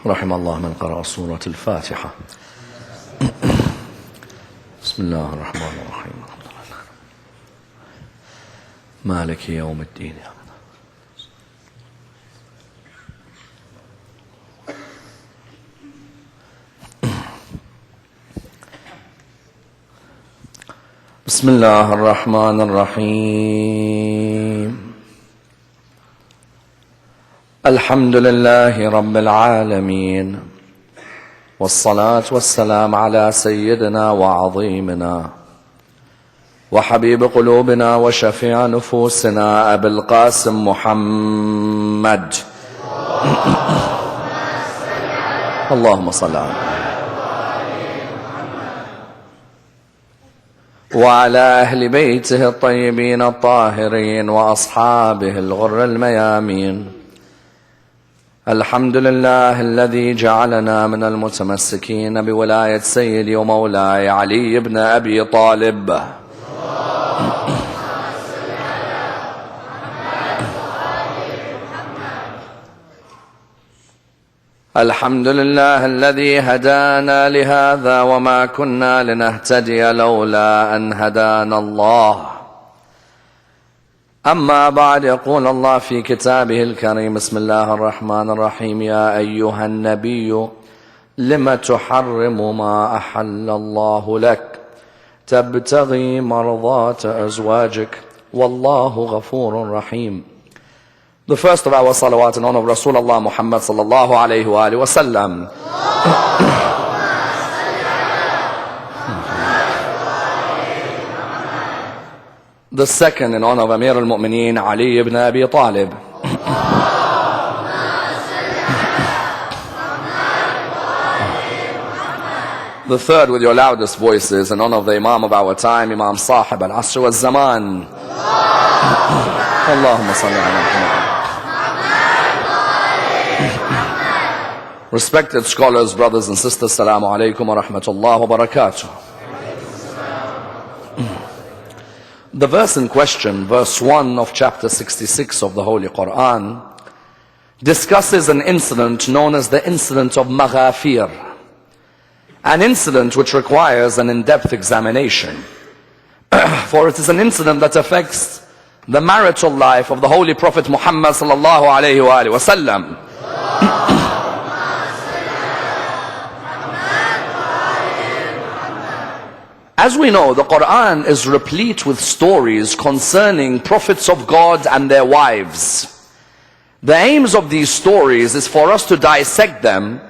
رحم الله من قرأ سورة الفاتحة. بسم الله الرحمن الرحيم. مالك يوم الدين. بسم الله الرحمن الرحيم. الحمد لله رب العالمين، والصلاة والسلام على سيدنا وعظيمنا وحبيب قلوبنا وشفيع نفوسنا أبي القاسم محمد. اللهم صل على وعلى أهل بيته الطيبين الطاهرين وأصحابه الغر الميامين. الحمد لله الذي جعلنا من المتمسكين بولاية سيدي ومولاي علي بن أبي طالب. الحمد لله الذي هدانا لهذا وما كنا لنهتدي لولا أن هدانا الله. أما بعد، يقول الله في كتابه الكريم: بسم الله الرحمن الرحيم. يا أيها النبي لم تحرم ما أحل الله لك تبتغي مرضات أزواجك والله غفور رحيم. The first of our salawat in honor of Rasulullah Muhammad sallallahu alayhi wa alihi wa sallam. The second in honor of Amir al-Mu'mineen Ali ibn Abi Talib. The third with your loudest voices in honor of the Imam of our time, Imam Sahib al-Asr wal-Zaman. Allahumma salli ala Muhammad. Respected scholars, brothers and sisters, Assalamu alaikum wa rahmatullah wa barakatuh. The verse in question, verse 1 of chapter 66 of the Holy Quran, discusses an incident known as the incident of Maghafeer, an incident which requires an in-depth examination. For it is an incident that affects the marital life of the Holy Prophet Muhammad sallallahu alayhi wa sallam. As we know, the Quran is replete with stories concerning prophets of God and their wives. The aims of these stories is for us to dissect them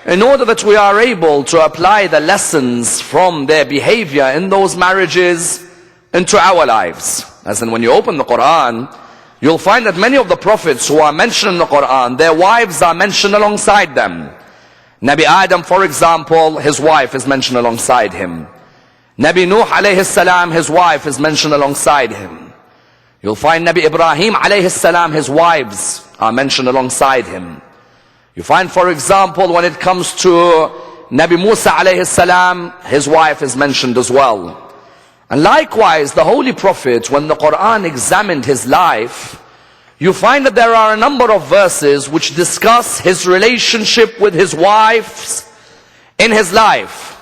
in order that we are able to apply the lessons from their behavior in those marriages into our lives. As in, when you open the Quran, you'll find that many of the prophets who are mentioned in the Quran, their wives are mentioned alongside them. Nabi Adam, for example, his wife is mentioned alongside him. Nabi Nuh alayhi salam, his wife is mentioned alongside him. You'll find Nabi Ibrahim alayhi salam, his wives are mentioned alongside him. You find, for example, when it comes to Nabi Musa alayhi salam, his wife is mentioned as well. And likewise, the Holy Prophet, when the Quran examined his life, you find that there are a number of verses which discuss his relationship with his wives in his life.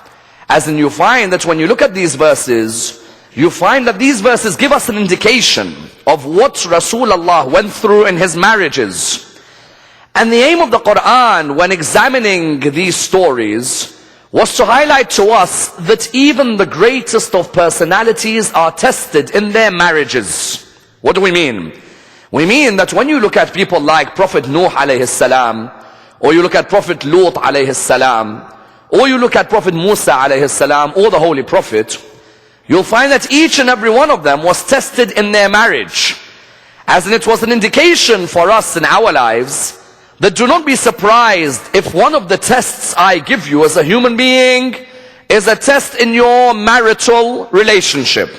As in, you find that when you look at these verses, you find that these verses give us an indication of what Rasulullah went through in his marriages. And the aim of the Quran when examining these stories was to highlight to us that even the greatest of personalities are tested in their marriages. What do we mean? We mean that when you look at people like Prophet Nuh alayhi salam, or you look at Prophet Lut alayhi salam, or you look at Prophet Musa alayhi salam, or the Holy Prophet, you'll find that each and every one of them was tested in their marriage. As in, it was an indication for us in our lives that do not be surprised if one of the tests I give you as a human being is a test in your marital relationship.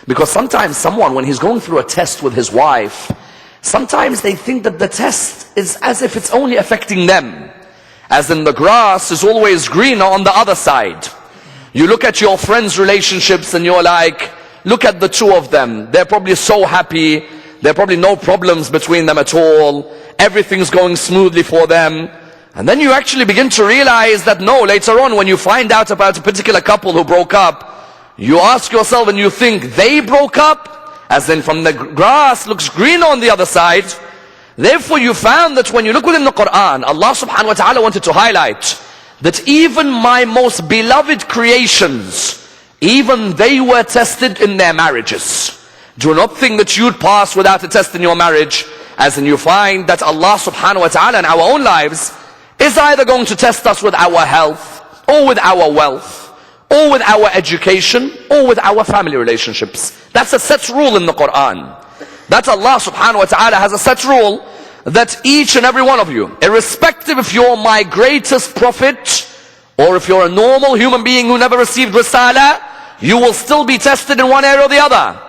Because sometimes someone, when he's going through a test with his wife, sometimes they think that the test is as if it's only affecting them. As in, the grass is always greener on the other side. You look at your friends' relationships and you're like, look at the two of them. They're probably so happy. There are probably no problems between them at all. Everything's going smoothly for them. And then you actually begin to realize that no, later on when you find out about a particular couple who broke up, you ask yourself and you think they broke up, as in from the grass looks green on the other side. Therefore you found that when you look within the Quran, Allah subhanahu wa ta'ala wanted to highlight that even my most beloved creations, even they were tested in their marriages. Do not think that you'd pass without a test in your marriage, as in you find that Allah subhanahu wa ta'ala in our own lives is either going to test us with our health, or with our wealth, or with our education, or with our family relationships. That's a set rule in the Quran. That Allah subhanahu wa ta'ala has a set rule that each and every one of you, irrespective if you're my greatest prophet, or if you're a normal human being who never received Risala, you will still be tested in one area or the other.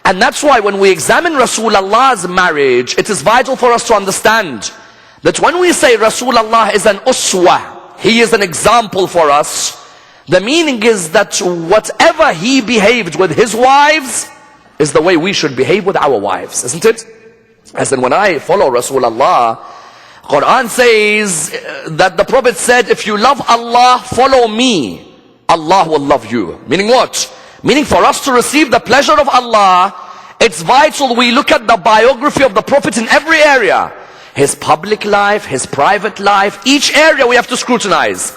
And that's why when we examine Rasulullah's marriage, it is vital for us to understand that when we say Rasulullah is an uswa, he is an example for us, the meaning is that whatever he behaved with his wives is the way we should behave with our wives, isn't it? As in when I follow Rasulullah, Quran says that the Prophet said, if you love Allah, follow me, Allah will love you. Meaning what? Meaning for us to receive the pleasure of Allah, it's vital we look at the biography of the Prophet in every area. His public life, his private life, each area we have to scrutinize.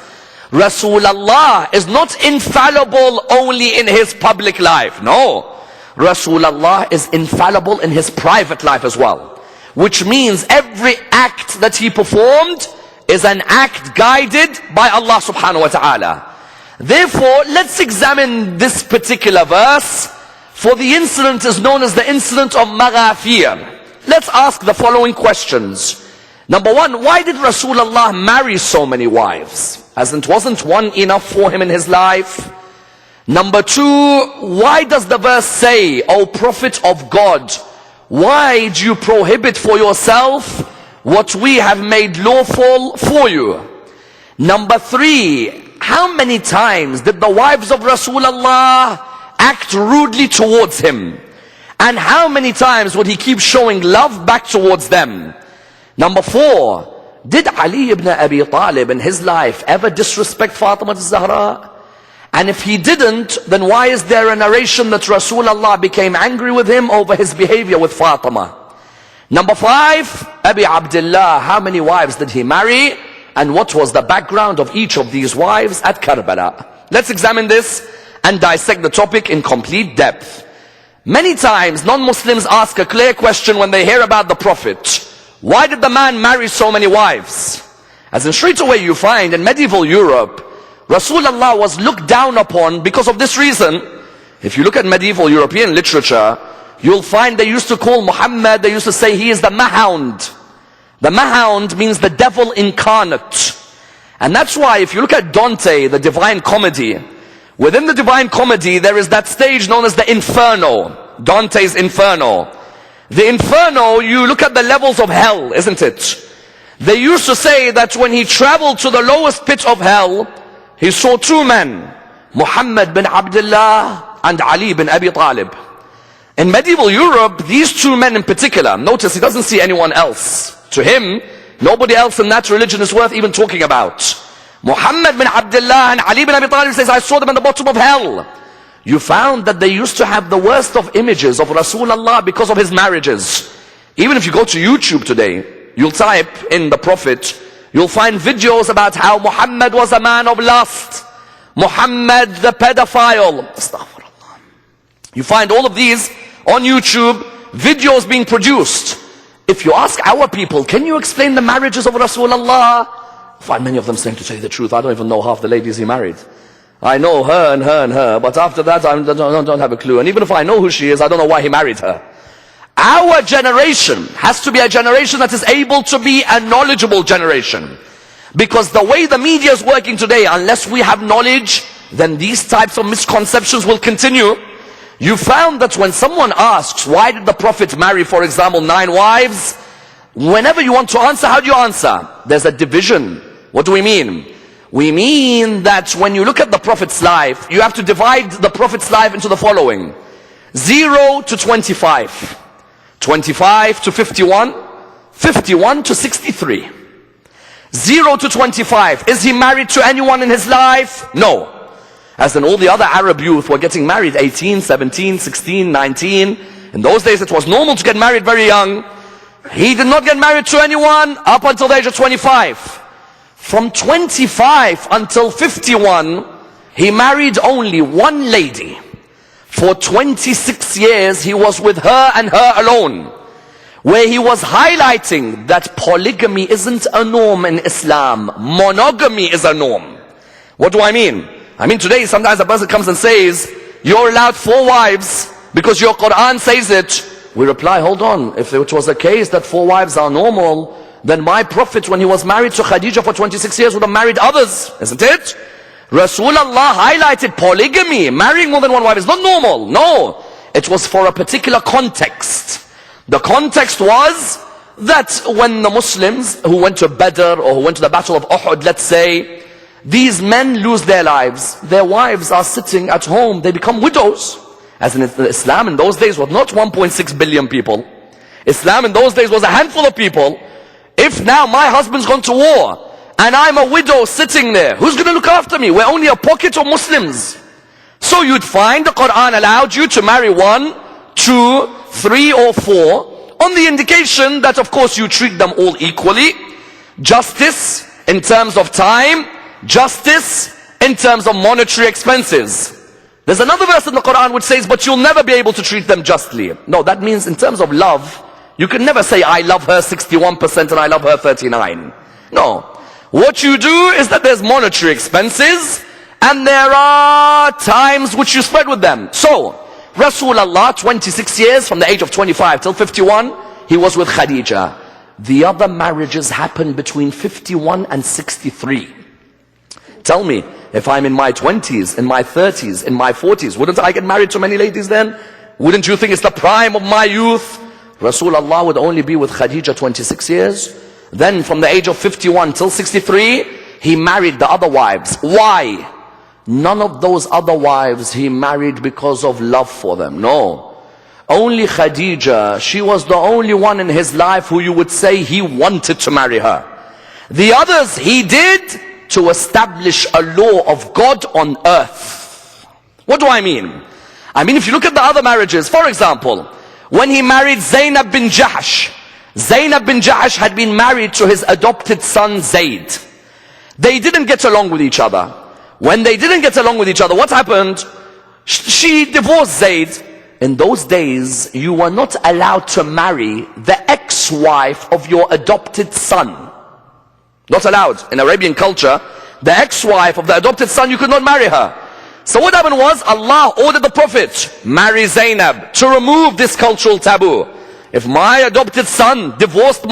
Rasulullah is not infallible only in his public life. No. Rasulullah is infallible in his private life as well. Which means every act that he performed is an act guided by Allah subhanahu wa ta'ala. Therefore, let's examine this particular verse, for the incident is known as the incident of Maghafeer. Let's ask the following questions. Number one, why did Rasulullah marry so many wives? As it wasn't one enough for him in his life. Number two, why does the verse say, O Prophet of God, why do you prohibit for yourself what we have made lawful for you? Number three, how many times did the wives of Rasulullah act rudely towards him? And how many times would he keep showing love back towards them? Number four, did Ali ibn Abi Talib in his life ever disrespect Fatima al-Zahra? And if he didn't, then why is there a narration that Rasulullah became angry with him over his behavior with Fatima? Number five, Abi Abdullah, how many wives did he marry? And what was the background of each of these wives at Karbala? Let's examine this and dissect the topic in complete depth. Many times non-Muslims ask a clear question when they hear about the Prophet. Why did the man marry so many wives? As in straight away you find in medieval Europe, Rasulullah was looked down upon because of this reason. If you look at medieval European literature, you'll find they used to call Muhammad, they used to say he is the Mahound. The Mahound means the devil incarnate. And that's why if you look at Dante, the Divine Comedy, within the Divine Comedy there is that stage known as the Inferno. Dante's Inferno. The Inferno, you look at the levels of hell, isn't it? They used to say that when he traveled to the lowest pit of hell, he saw two men, Muhammad bin Abdullah and Ali bin Abi Talib. In medieval Europe, these two men in particular, notice he doesn't see anyone else. To him, nobody else in that religion is worth even talking about. Muhammad bin Abdullah and Ali bin Abi Talib says, I saw them at the bottom of hell. You found that they used to have the worst of images of Rasulullah because of his marriages. Even if you go to YouTube today, you'll type in the Prophet, you'll find videos about how Muhammad was a man of lust. Muhammad the pedophile. Astaghfirullah. You find all of these on YouTube, videos being produced. If you ask our people, can you explain the marriages of Rasulullah? I find many of them saying, to tell you the truth, I don't even know half the ladies he married. I know her and her and her, but after that I don't have a clue. And even if I know who she is, I don't know why he married her. Our generation has to be a generation that is able to be a knowledgeable generation. Because the way the media is working today, unless we have knowledge, then these types of misconceptions will continue. You found that when someone asks, why did the Prophet marry, for example, 9 wives? Whenever you want to answer, how do you answer? There's a division. What do we mean? We mean that when you look at the Prophet's life, you have to divide the Prophet's life into the following. 0 to 25. 25 to 51. 51 to 63. 0 to 25. Is he married to anyone in his life? No. As in all the other Arab youth were getting married 18, 17, 16, 19. In those days it was normal to get married very young. He did not get married to anyone up until the age of 25. From 25 until 51, he married only one lady. For 26 years he was with her and her alone, where he was highlighting that polygamy isn't a norm in Islam. Monogamy is a norm. What do I mean? I mean today sometimes a person comes and says, you're allowed 4 wives because your Quran says it. We reply, hold on, if it was the case that 4 wives are normal, then my Prophet, when he was married to Khadija for 26 years, would have married others, isn't it? Rasulullah highlighted polygamy. Marrying more than one wife is not normal. No, it was for a particular context. The context was that when the Muslims who went to Badr or who went to the battle of Uhud, let's say, these men lose their lives, their wives are sitting at home, they become widows. As in Islam in those days was not 1.6 billion people. Islam in those days was a handful of people. If now my husband's gone to war and I'm a widow sitting there, who's going to look after me? We're only a pocket of Muslims. So you'd find the Quran allowed you to marry 1, 2, 3 or 4 on the indication that of course you treat them all equally. Justice in terms of time, justice in terms of monetary expenses. There's another verse in the Quran which says, but you'll never be able to treat them justly. No, that means in terms of love, you can never say, I love her 61% and I love her 39. No. What you do is that there's monetary expenses and there are times which you spread with them. So, Rasulullah, 26 years, from the age of 25 till 51, he was with Khadija. The other marriages happened between 51 and 63. Tell me, if I'm in my 20s, in my 30s, in my 40s, wouldn't I get married to many ladies then? Wouldn't you think it's the prime of my youth? Rasulullah would only be with Khadija 26 years. Then from the age of 51 till 63, he married the other wives. Why? None of those other wives he married because of love for them. No. Only Khadija, she was the only one in his life who you would say he wanted to marry her. The others he did to establish a law of God on earth. What do I mean? I mean, if you look at the other marriages, for example, when he married Zainab bin Jahsh, Zainab bin Jahsh had been married to his adopted son Zayd. They didn't get along with each other. When they didn't get along with each other, what happened? She divorced Zayd. In those days, you were not allowed to marry the ex-wife of your adopted son. Not allowed. In Arabian culture, the ex-wife of the adopted son, you could not marry her. So what happened was, Allah ordered the Prophet, marry Zainab, to remove this cultural taboo. If my adopted son divorced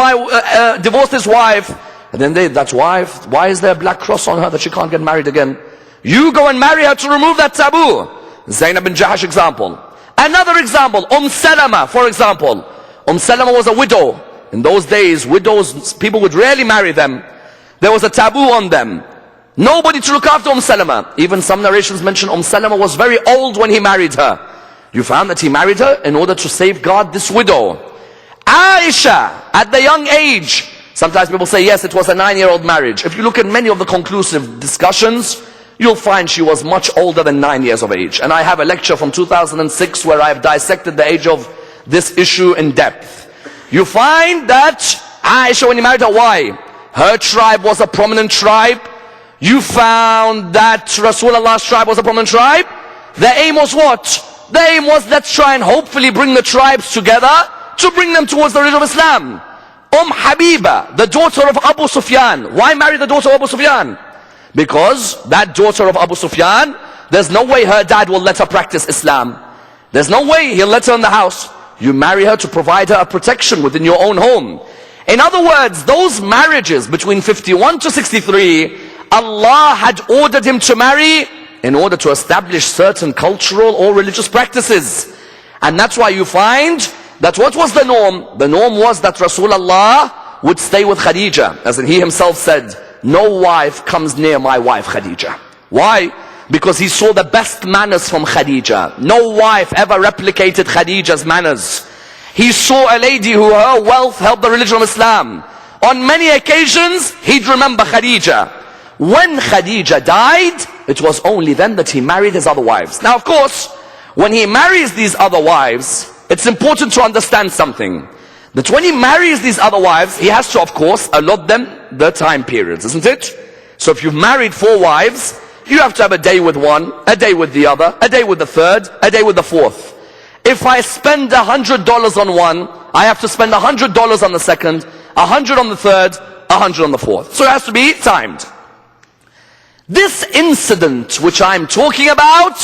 his wife, and then that wife, why is there a black cross on her that she can't get married again? You go and marry her to remove that taboo. Zainab bin Jahsh example. Another example, Salama, for example. Salama was a widow. In those days, widows, people would rarely marry them. There was a taboo on them. Nobody to look after Salama. Even some narrations mention Salama was very old when he married her. You found that he married her in order to safeguard this widow. Aisha, at the young age. Sometimes people say, yes, it was a 9-year-old marriage. If you look at many of the conclusive discussions, you'll find she was much older than 9 years of age. And I have a lecture from 2006 where I have dissected the age of this issue in depth. You find that Aisha, when he married her, why? Her tribe was a prominent tribe. You found that Rasulullah's tribe was a prominent tribe. The aim was what? The aim was, let's try and hopefully bring the tribes together to bring them towards the religion of Islam. Habiba, the daughter of Abu Sufyan. Why marry the daughter of Abu Sufyan? Because that daughter of Abu Sufyan, there's no way her dad will let her practice Islam. There's no way he'll let her in the house. You marry her to provide her a protection within your own home. In other words, those marriages between 51 to 63, Allah had ordered him to marry in order to establish certain cultural or religious practices. And that's why you find that what was the norm? The norm was that Rasulullah would stay with Khadija. As in he himself said, no wife comes near my wife Khadija. Why? Because he saw the best manners from Khadija. No wife ever replicated Khadija's manners. He saw a lady who her wealth helped the religion of Islam. On many occasions, he'd remember Khadija. When Khadija died, it was only then that he married his other wives. Now, of course, when he marries these other wives, it's important to understand something. That when he marries these other wives, he has to, of course, allot them the time periods, isn't it? So if you've married 4 wives, you have to have a day with one, a day with the other, a day with the third, a day with the fourth. If I spend $100 on one, I have to spend $100 on the second, 100 on the third, 100 on the fourth. So it has to be timed. This incident which I'm talking about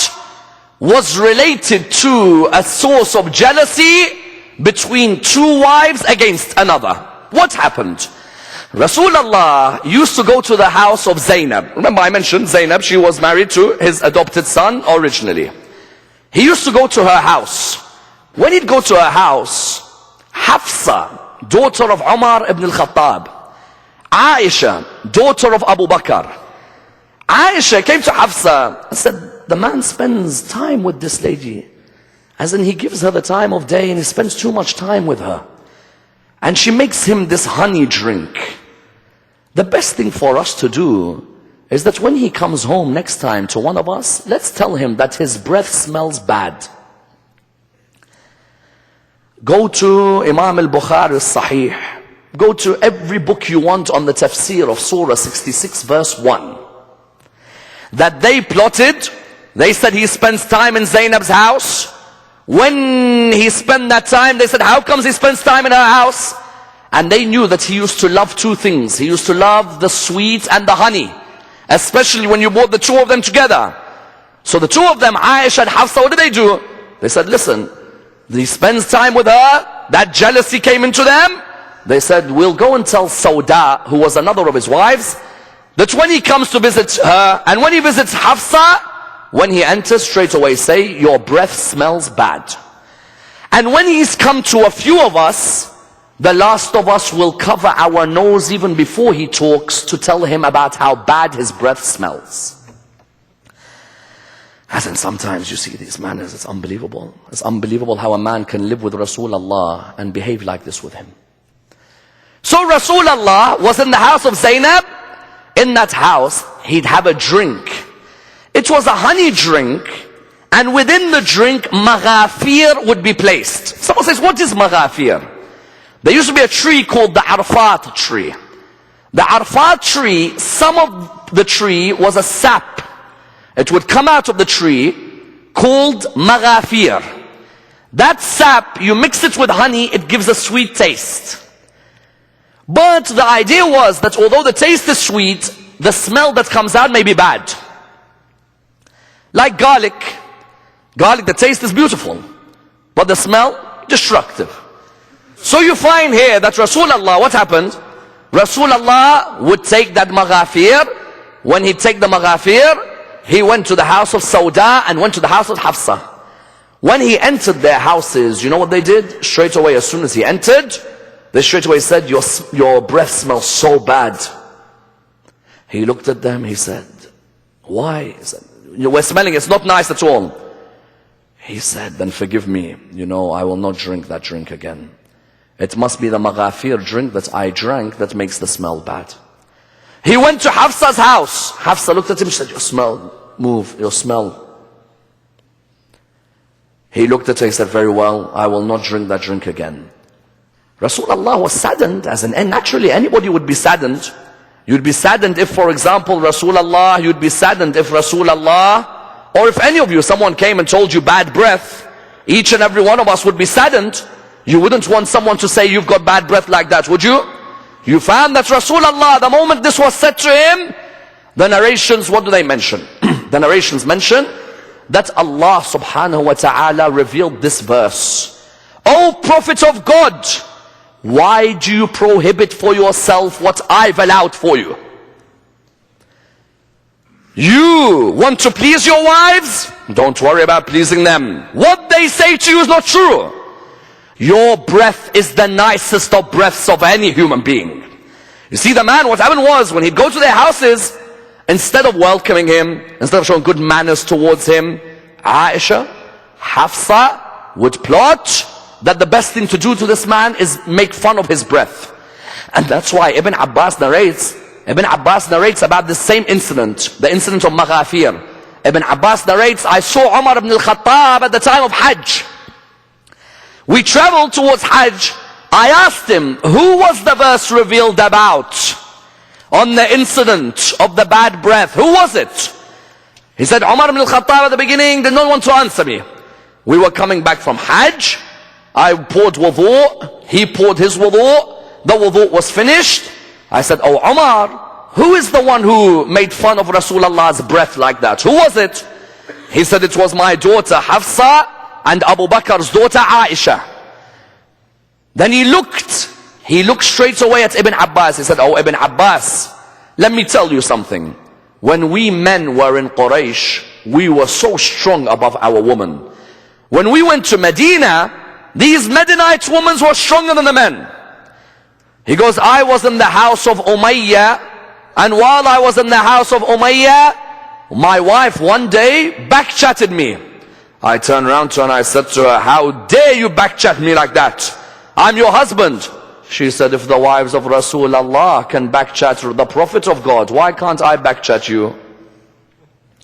was related to a source of jealousy between 2 wives against another. What happened? Rasulullah used to go to the house of Zainab. Remember I mentioned Zainab, she was married to his adopted son originally. He used to go to her house. When he'd go to her house, Hafsa, daughter of Umar ibn al-Khattab, Aisha, daughter of Abu Bakr. Aisha came to Hafsa and said, the man spends time with this lady. As in he gives her the time of day and he spends too much time with her. And she makes him this honey drink. The best thing for us to do is that when he comes home next time to one of us, let's tell him that his breath smells bad. Go to Imam al-Bukhari's Sahih. Go to every book you want on the tafsir of Surah 66 verse 1. That they plotted, they said he spends time in Zainab's house. When he spent that time, they said, how comes he spends time in her house? And they knew that he used to love 2 things. He used to love the sweet and the honey. Especially when you brought the 2 of them together. So the 2 of them, Aisha and Hafsa, what did they do? They said, listen, he spends time with her. That jealousy came into them. They said, we'll go and tell Sauda, who was another of his wives, that when he comes to visit her, and when he visits Hafsa, when he enters, straight away say, your breath smells bad. And when he's come to a few of us, the last of us will cover our nose even before he talks to tell him about how bad his breath smells. As in sometimes you see these manners, it's unbelievable. It's unbelievable how a man can live with Rasulullah and behave like this with him. So Rasulullah was in the house of Zainab. In that house, he'd have a drink. It was a honey drink, and within the drink, Maghafeer would be placed. Someone says, what is Maghafeer? There used to be a tree called the Arfat tree. The Arfat tree, some of the tree was a sap. It would come out of the tree called Maghafeer. That sap, you mix it with honey, it gives a sweet taste. But the idea was that although the taste is sweet, the smell that comes out may be bad. Like garlic. Garlic, the taste is beautiful, but the smell, destructive. So you find here that Rasulullah, what happened? Rasulullah would take that Maghafeer. When he'd take the Maghafeer, he went to the house of Sauda and went to the house of Hafsa. When he entered their houses, you know what they did? Straight away, as soon as he entered, they straight away said, your breath smells so bad. He looked at them, he said, why? He said, we're smelling, it's not nice at all. He said, then forgive me, I will not drink that drink again. It must be the Maghafeer drink that I drank that makes the smell bad. He went to Hafsa's house. Hafsa looked at him, she said, your smell, move, your smell. He looked at her, he said, very well, I will not drink that drink again. Rasulullah was saddened, and naturally anybody would be saddened. You'd be saddened if, for example, you'd be saddened if Rasulullah, or if any of you, someone came and told you bad breath, each and every one of us would be saddened. You wouldn't want someone to say you've got bad breath like that, would you? You found that Rasulullah, the moment this was said to him, the narrations, what do they mention? The narrations mention that Allah subhanahu wa ta'ala revealed this verse. O Prophet of God, why do you prohibit for yourself what I've allowed for you? You want to please your wives? Don't worry about pleasing them. What they say to you is not true. Your breath is the nicest of breaths of any human being. You see, the man, what happened was, when he'd go to their houses, instead of welcoming him, instead of showing good manners towards him, Aisha, Hafsa would plot that the best thing to do to this man is make fun of his breath. And that's why Ibn Abbas narrates about the same incident, the incident of Maghafeer. Ibn Abbas narrates, I saw Umar ibn al-Khattab at the time of Hajj. We traveled towards Hajj. I asked him, who was the verse revealed about on the incident of the bad breath? Who was it? He said, Umar ibn al-Khattab at the beginning did not want to answer me. We were coming back from Hajj. I poured wudu. He poured his wudu. The wudu was finished. I said, oh Umar, who is the one who made fun of Rasulullah's breath like that? Who was it? He said, it was my daughter Hafsa and Abu Bakr's daughter Aisha. Then he looked straight away at Ibn Abbas. He said, oh Ibn Abbas, let me tell you something. When we men were in Quraysh, we were so strong above our women. When we went to Medina, these Medinite women were stronger than the men. He goes, I was in the house of Umayyah, and while I was in the house of Umayyah, my wife one day backchatted me. I turned around to her and I said to her, how dare you backchat me like that? I'm your husband. She said, if the wives of Rasulullah can backchat the Prophet of God, why can't I backchat you?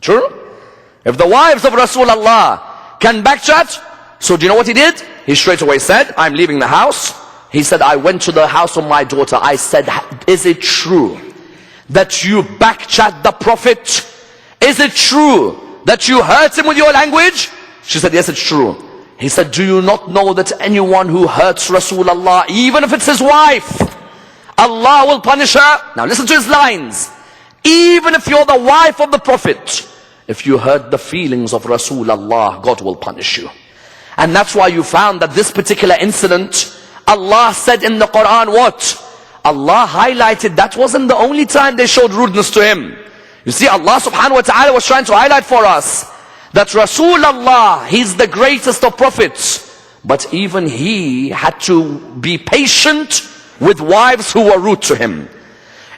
True? If the wives of Rasulullah can backchat, so do you know what he did? He straight away said, I'm leaving the house. He said, I went to the house of my daughter. I said, is it true that you backchat the Prophet? Is it true that you hurt him with your language? She said, yes, it's true. He said, do you not know that anyone who hurts Rasulullah, even if it's his wife, Allah will punish her? Now listen to his lines. Even if you're the wife of the Prophet, if you hurt the feelings of Rasulullah, God will punish you. And that's why you found that this particular incident, Allah said in the Quran what? Allah highlighted that wasn't the only time they showed rudeness to him. You see, Allah subhanahu wa ta'ala was trying to highlight for us that Rasulullah, he's the greatest of prophets. But even he had to be patient with wives who were rude to him.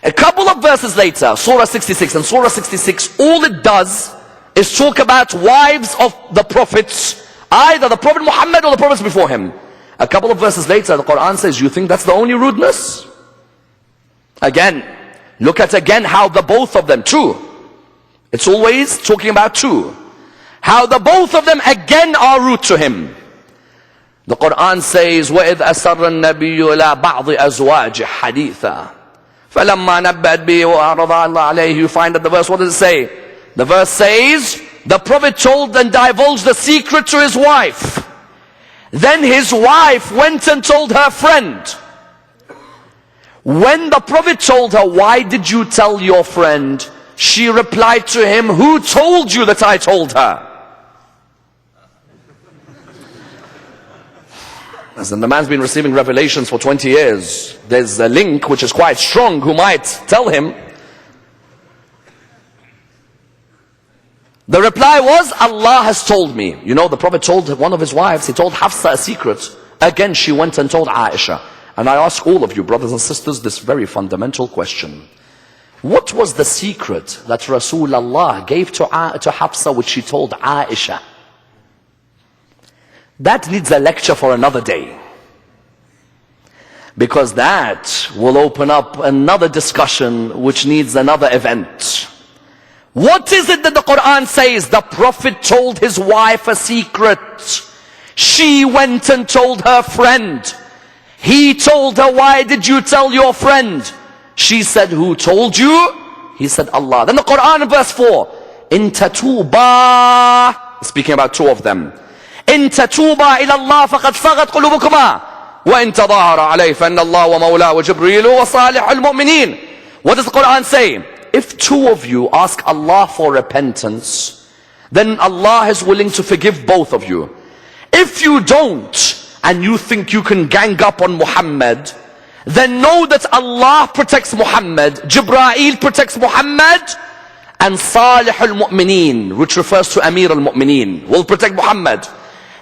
A couple of verses later, Surah 66, and Surah 66, all it does is talk about wives of the prophets, either the Prophet Muhammad or the prophets before him. A couple of verses later, the Quran says, you think that's the only rudeness? Again, look at again how the both of them, two. It's always talking about two. How the both of them again are rude to him. The Quran says, وَإِذْ أَسَرَّ النَّبِيُّ إِلَىٰ بَعْضِ أَزْوَاجِهِ حَدِيثًا فَلَمَّا نَبَّأَتْ بِهِ وَأَعْرَضَ اللَّهُ عَلَيْهِ. You find that the verse, what does it say? The verse says, the Prophet told and divulged the secret to his wife. Then his wife went and told her friend. When the Prophet told her, why did you tell your friend? She replied to him, who told you that I told her? As in, the man's been receiving revelations for 20 years. There's a link which is quite strong who might tell him. The reply was, Allah has told me. You know, the Prophet told one of his wives, he told Hafsa a secret. Again, she went and told Aisha. And I ask all of you, brothers and sisters, this very fundamental question. What was the secret that Rasulullah gave to Hafsa which she told Aisha? That needs a lecture for another day. Because that will open up another discussion which needs another event. What is it that the Quran says? The Prophet told his wife a secret. She went and told her friend. He told her, why did you tell your friend? She said, who told you? He said, Allah. Then the Quran in verse 4. In tatuba, speaking about two of them. إن تتوبا إلى الله فقد صغت قلوبكما وإن تظاهر عليه فإن الله ومولاه وجبريل وصالح المؤمنين. What does the Quran say? If two of you ask Allah for repentance, then Allah is willing to forgive both of you. If you don't, and you think you can gang up on Muhammad, then know that Allah protects Muhammad, Jibreel protects Muhammad, and Salih al-Mu'mineen, which refers to Amir al-Mu'mineen, will protect Muhammad.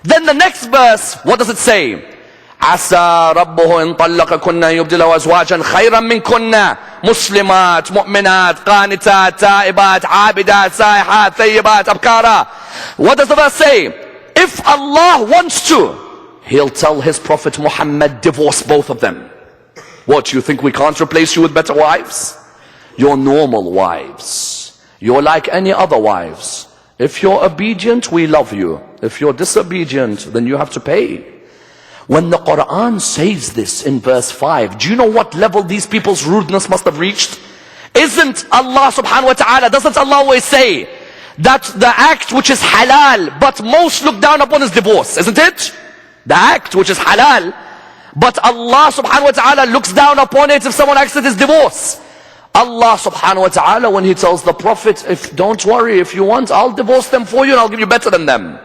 Then the next verse, what does it say? عسى ربه إن طلقكن يبدله أزواجا خيرا منكن مسلمات مؤمنات قانتات تائبات عابدات سائحات ثيبات أبكارا. What does the verse say? If Allah wants to, He'll tell His Prophet Muhammad, divorce both of them. What, you think we can't replace you with better wives? You're normal wives. You're like any other wives. If you're obedient, we love you. If you're disobedient, then you have to pay. When the Quran says this in verse 5, do you know what level these people's rudeness must have reached? Isn't Allah subhanahu wa ta'ala, doesn't Allah always say that the act which is halal, but most look down upon is divorce, isn't it? The act which is halal, but Allah subhanahu wa ta'ala looks down upon it if someone acts it is divorce. Allah subhanahu wa ta'ala, when He tells the Prophet, don't worry, if you want, I'll divorce them for you and I'll give you better than them.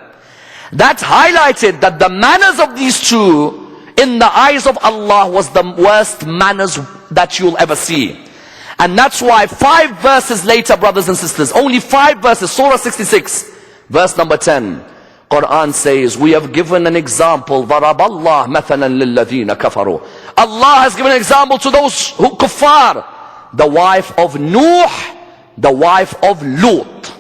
That highlighted that the manners of these two, in the eyes of Allah, was the worst manners that you'll ever see. And that's why 5 verses later, brothers and sisters, only 5 verses, Surah 66, verse number 10, Quran says, we have given an example, ضَرَبَ اللَّهُ مَثَلًا لِلَّذِينَ كَفَرُوا. Allah has given an example to those who kuffar. The wife of Nuh, the wife of Lut.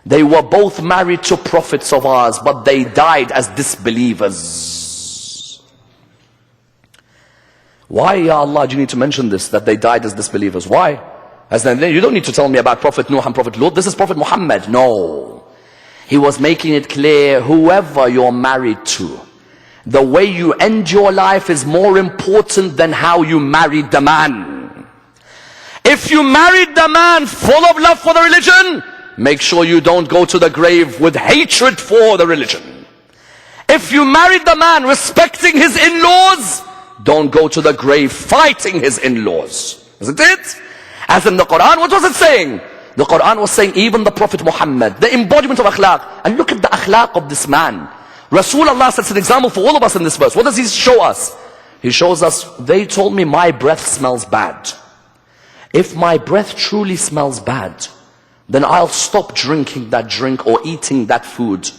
They were both married to prophets of ours, but they died as disbelievers. Why, Ya Allah, do you need to mention this, that they died as disbelievers? Why? As then, you don't need to tell me about Prophet Nuh and Prophet Lut. This is Prophet Muhammad. No. He was making it clear, whoever you're married to, the way you end your life is more important than how you married the man. If you married the man full of love for the religion, make sure you don't go to the grave with hatred for the religion. If you married the man respecting his in-laws, don't go to the grave fighting his in-laws. Isn't it? As in the Quran, what was it saying? The Quran was saying even the Prophet Muhammad, the embodiment of akhlaq. And look at the akhlaq of this man. Rasulullah sets an example for all of us in this verse. What does he show us? He shows us, they told me my breath smells bad. If my breath truly smells bad, then I'll stop drinking that drink or eating that food.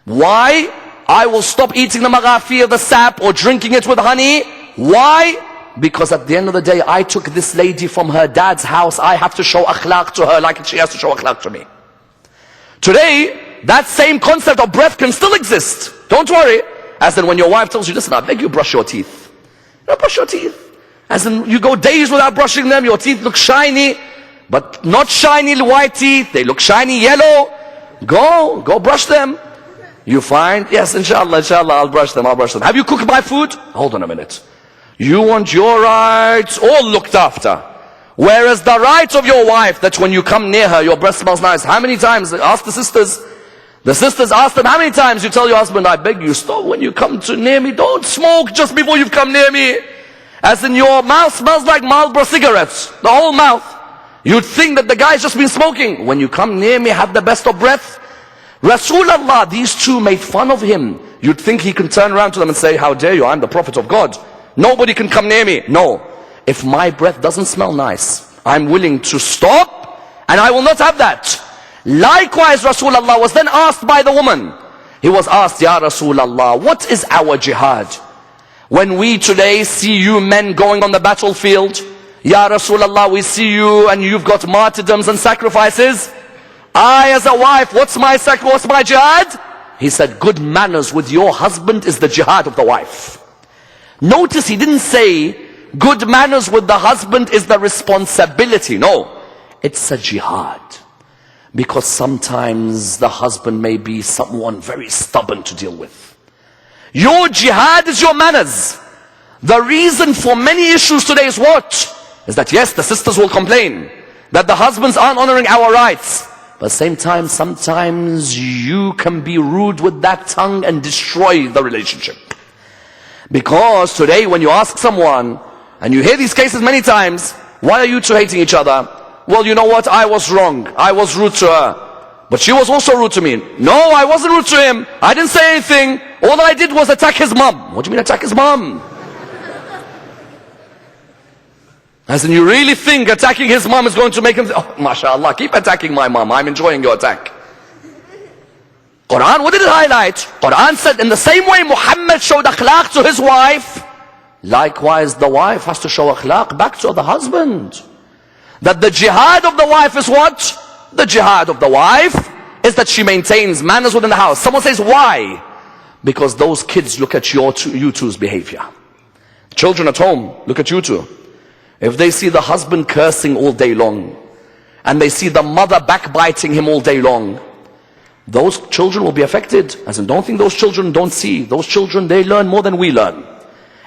Why? I will stop eating the Maghafeer, the sap, or drinking it with honey. Why? Because at the end of the day, I took this lady from her dad's house. I have to show akhlaq to her like she has to show akhlaq to me. Today, that same concept of breath can still exist. Don't worry. As in when your wife tells you, listen, I beg you brush your teeth. You brush your teeth. As in you go days without brushing them, your teeth look shiny. But not shiny white teeth, they look shiny yellow. Go brush them. You find, yes, inshallah, I'll brush them. Have you cooked my food? Hold on a minute. You want your rights all looked after. Whereas the rights of your wife, that when you come near her, your breath smells nice. How many times? Ask the sisters. The sisters ask them, how many times you tell your husband, I beg you, stop when you come near me, don't smoke just before you've come near me. As in your mouth smells like Marlboro cigarettes. The whole mouth. You'd think that the guy's just been smoking. When you come near me, have the best of breath. Rasulullah, these two made fun of him. You'd think he can turn around to them and say, how dare you, I'm the Prophet of God. Nobody can come near me. No. If my breath doesn't smell nice, I'm willing to stop, and I will not have that. Likewise, Rasulullah was then asked by the woman. He was asked, Ya Rasulullah, what is our jihad? When we today see you men going on the battlefield, Ya Rasulullah, we see you and you've got martyrdoms and sacrifices. I as a wife, what's my jihad? He said, good manners with your husband is the jihad of the wife. Notice he didn't say, good manners with the husband is the responsibility. No, it's a jihad. Because sometimes the husband may be someone very stubborn to deal with. Your jihad is your manners. The reason for many issues today is what? Is that yes, the sisters will complain that the husbands aren't honoring our rights. But at the same time, sometimes you can be rude with that tongue and destroy the relationship. Because today when you ask someone, and you hear these cases many times, why are you two hating each other? Well, you know what? I was wrong. I was rude to her. But she was also rude to me. No, I wasn't rude to him. I didn't say anything. All I did was attack his mom. What do you mean attack his mom? As in, you really think attacking his mom is going to make him, oh, mashallah, keep attacking my mom. I'm enjoying your attack. Quran, what did it highlight? Quran said, in the same way Muhammad showed akhlaq to his wife, likewise the wife has to show akhlaq back to the husband. That the jihad of the wife is what? The jihad of the wife is that she maintains manners within the house. Someone says, why? Because those kids look at you two's behavior. Children at home, look at you two. If they see the husband cursing all day long, and they see the mother backbiting him all day long, those children will be affected. As in, don't think those children don't see. Those children, they learn more than we learn.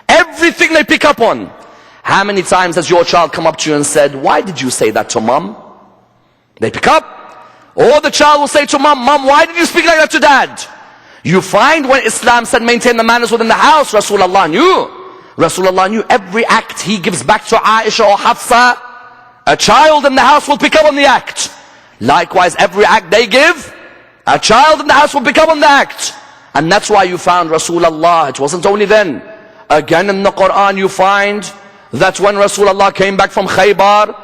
Everything they pick up on. How many times has your child come up to you and said, why did you say that to mom? They pick up. Or the child will say to mom, mom, why did you speak like that to dad? You find when Islam said maintain the manners within the house, Rasulullah knew. Rasulullah knew every act he gives back to Aisha or Hafsa, a child in the house will pick up on the act. Likewise, every act they give, a child in the house will pick up on the act. And that's why you found Rasulullah, it wasn't only then. Again in the Quran you find that when Rasulullah came back from Khaybar,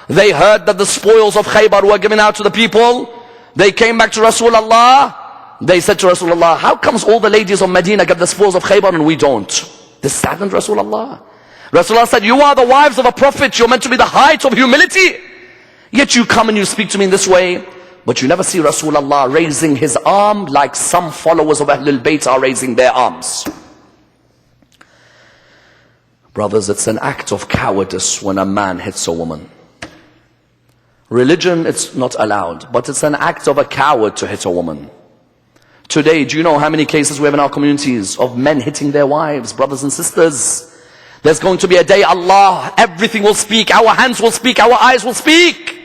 they heard that the spoils of Khaybar were given out to the people. They came back to Rasulullah. They said to Rasulullah, how comes all the ladies of Medina get the spoils of Khaybar and we don't? This saddened Rasulullah. Rasulullah said, you are the wives of a prophet. You're meant to be the height of humility. Yet you come and you speak to me in this way. But you never see Rasulullah raising his arm like some followers of Ahlelbayt are raising their arms. Brothers, it's an act of cowardice when a man hits a woman. Religion, it's not allowed, but it's an act of a coward to hit a woman. Today, do you know how many cases we have in our communities of men hitting their wives? Brothers and sisters, there's going to be a day, Allah, everything will speak, our hands will speak, our eyes will speak.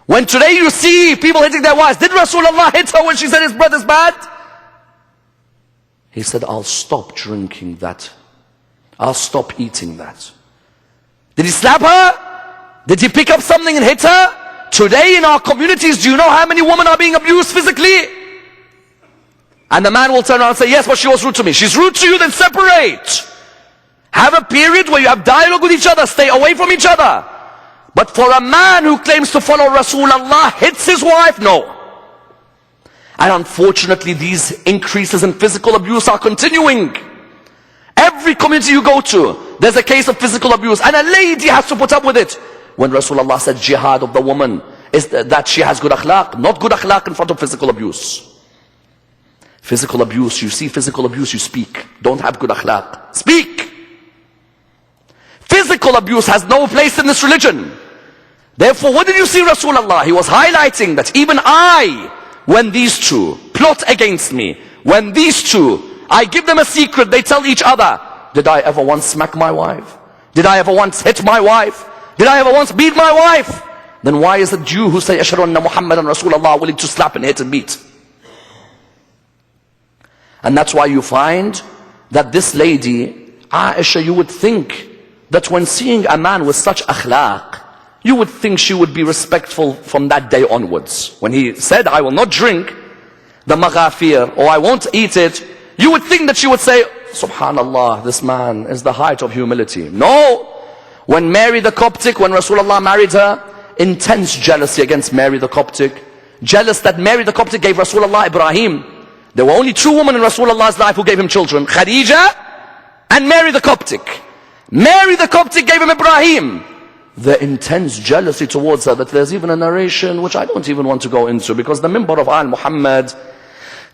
When today you see people hitting their wives, did Rasulullah hit her when she said his breath is bad? He said, I'll stop drinking that. I'll stop eating that. Did he slap her? Did he pick up something and hit her? Today in our communities, do you know how many women are being abused physically? And the man will turn around and say, yes, but she was rude to me. She's rude to you, then separate. Have a period where you have dialogue with each other. Stay away from each other. But for a man who claims to follow Rasulullah hits his wife, no. And unfortunately, these increases in physical abuse are continuing. Every community you go to, there's a case of physical abuse. And a lady has to put up with it. When Rasulullah said jihad of the woman is that she has good akhlaq, not good akhlaq in front of physical abuse. Physical abuse, you see physical abuse, you speak. Don't have good akhlaq. Speak! Physical abuse has no place in this religion. Therefore, what did you see Rasulullah? He was highlighting that even I, when these two plot against me, when these two, I give them a secret, they tell each other, did I ever once smack my wife? Did I ever once hit my wife? Did I ever once beat my wife? Then why is it you who say, Ashhadu anna Muhammadan Rasulullah, willing to slap and hit and beat? And that's why you find that this lady, Aisha, you would think that when seeing a man with such akhlaq, you would think she would be respectful from that day onwards. When he said, I will not drink the Maghafeer, or I won't eat it, you would think that she would say, Subhanallah, this man is the height of humility. No! When Mary the Coptic, when Rasulullah married her, intense jealousy against Mary the Coptic. Jealous that Mary the Coptic gave Rasulullah Ibrahim. There were only two women in Rasulullah's life who gave him children, Khadija and Mary the Coptic. Mary the Coptic gave him Ibrahim. The intense jealousy towards her, that there's even a narration which I don't even want to go into, because the mimbar of Al Muhammad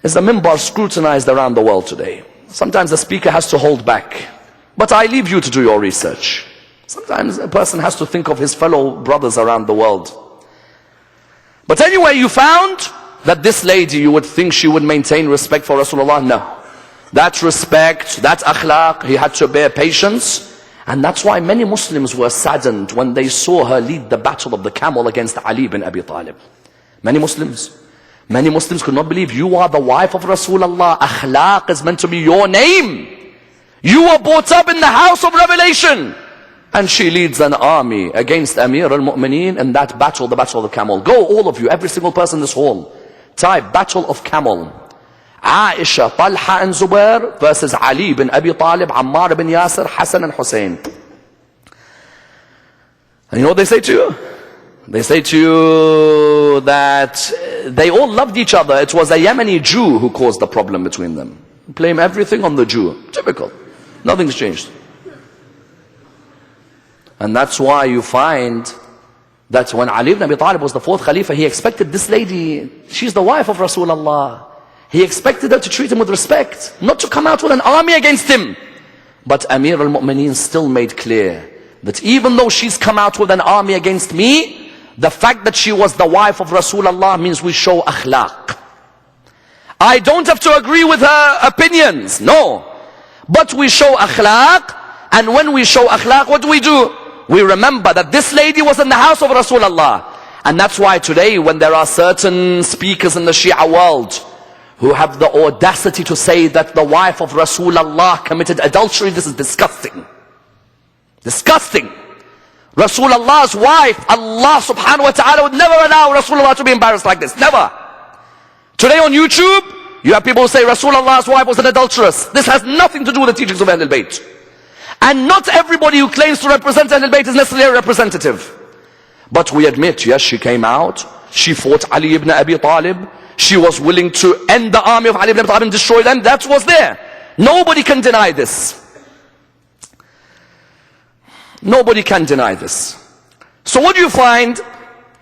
is a mimbar scrutinized around the world today. Sometimes the speaker has to hold back. But I leave you to do your research. Sometimes a person has to think of his fellow brothers around the world. But anyway, you found that this lady, you would think she would maintain respect for Rasulullah. No. That respect, that akhlaq, he had to bear patience. And that's why many Muslims were saddened when they saw her lead the battle of the camel against Ali bin Abi Talib. Many Muslims could not believe, you are the wife of Rasulullah. Akhlaq is meant to be your name. You were brought up in the house of revelation. And she leads an army against Amir al-Mu'mineen in that battle, the battle of the camel. Go all of you, every single person in this hall. Type battle of camel. Aisha, Talha and Zubair versus Ali bin Abi Talib, Ammar bin Yasir, Hassan and Hussein. And you know what they say to you? They say to you that they all loved each other. It was a Yemeni Jew who caused the problem between them. Blame everything on the Jew. Typical. Nothing's changed. And that's why you find that when Ali ibn Abi Talib was the fourth Khalifa, he expected this lady, she's the wife of Rasulullah. He expected her to treat him with respect, not to come out with an army against him. But Amir al-Mu'mineen still made clear that even though she's come out with an army against me, the fact that she was the wife of Rasulullah means we show akhlaq. I don't have to agree with her opinions, no. But we show akhlaq, and when we show akhlaq, what do? We remember that this lady was in the house of Rasulullah. And that's why today when there are certain speakers in the Shia world who have the audacity to say that the wife of Rasulullah committed adultery, this is disgusting. Disgusting. Rasulullah's wife, Allah subhanahu wa ta'ala would never allow Rasulullah to be embarrassed like this. Never. Today on YouTube, you have people who say Rasulullah's wife was an adulteress. This has nothing to do with the teachings of Ahlelbayt. And not everybody who claims to represent Ahlelbayt is necessarily a representative. But we admit, yes, she came out. She fought Ali ibn Abi Talib. She was willing to end the army of Ali ibn Abi Talib and destroy them. That was there. Nobody can deny this. Nobody can deny this. So what do you find?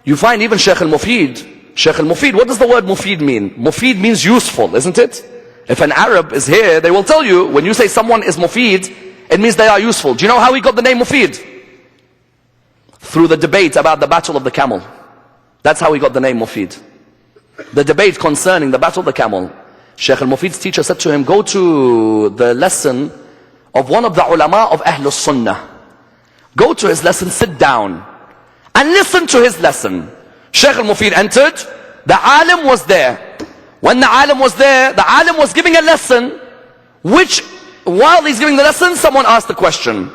You find even Shaykh al-Mufid. Shaykh al-Mufid, what does the word Mufid mean? Mufid means useful, isn't it? If an Arab is here, they will tell you, when you say someone is Mufid, it means they are useful. Do you know how he got the name Mufid? Through the debate about the battle of the camel. That's how he got the name Mufid. The debate concerning the battle of the camel. Shaykh al-Mufid's teacher said to him, go to the lesson of one of the ulama of Ahlul Sunnah. Go to his lesson, sit down, and listen to his lesson. Shaykh al-Mufid entered, the alim was there. When the alim was there, the alim was giving a lesson, which, while he's giving the lesson, someone asked the question.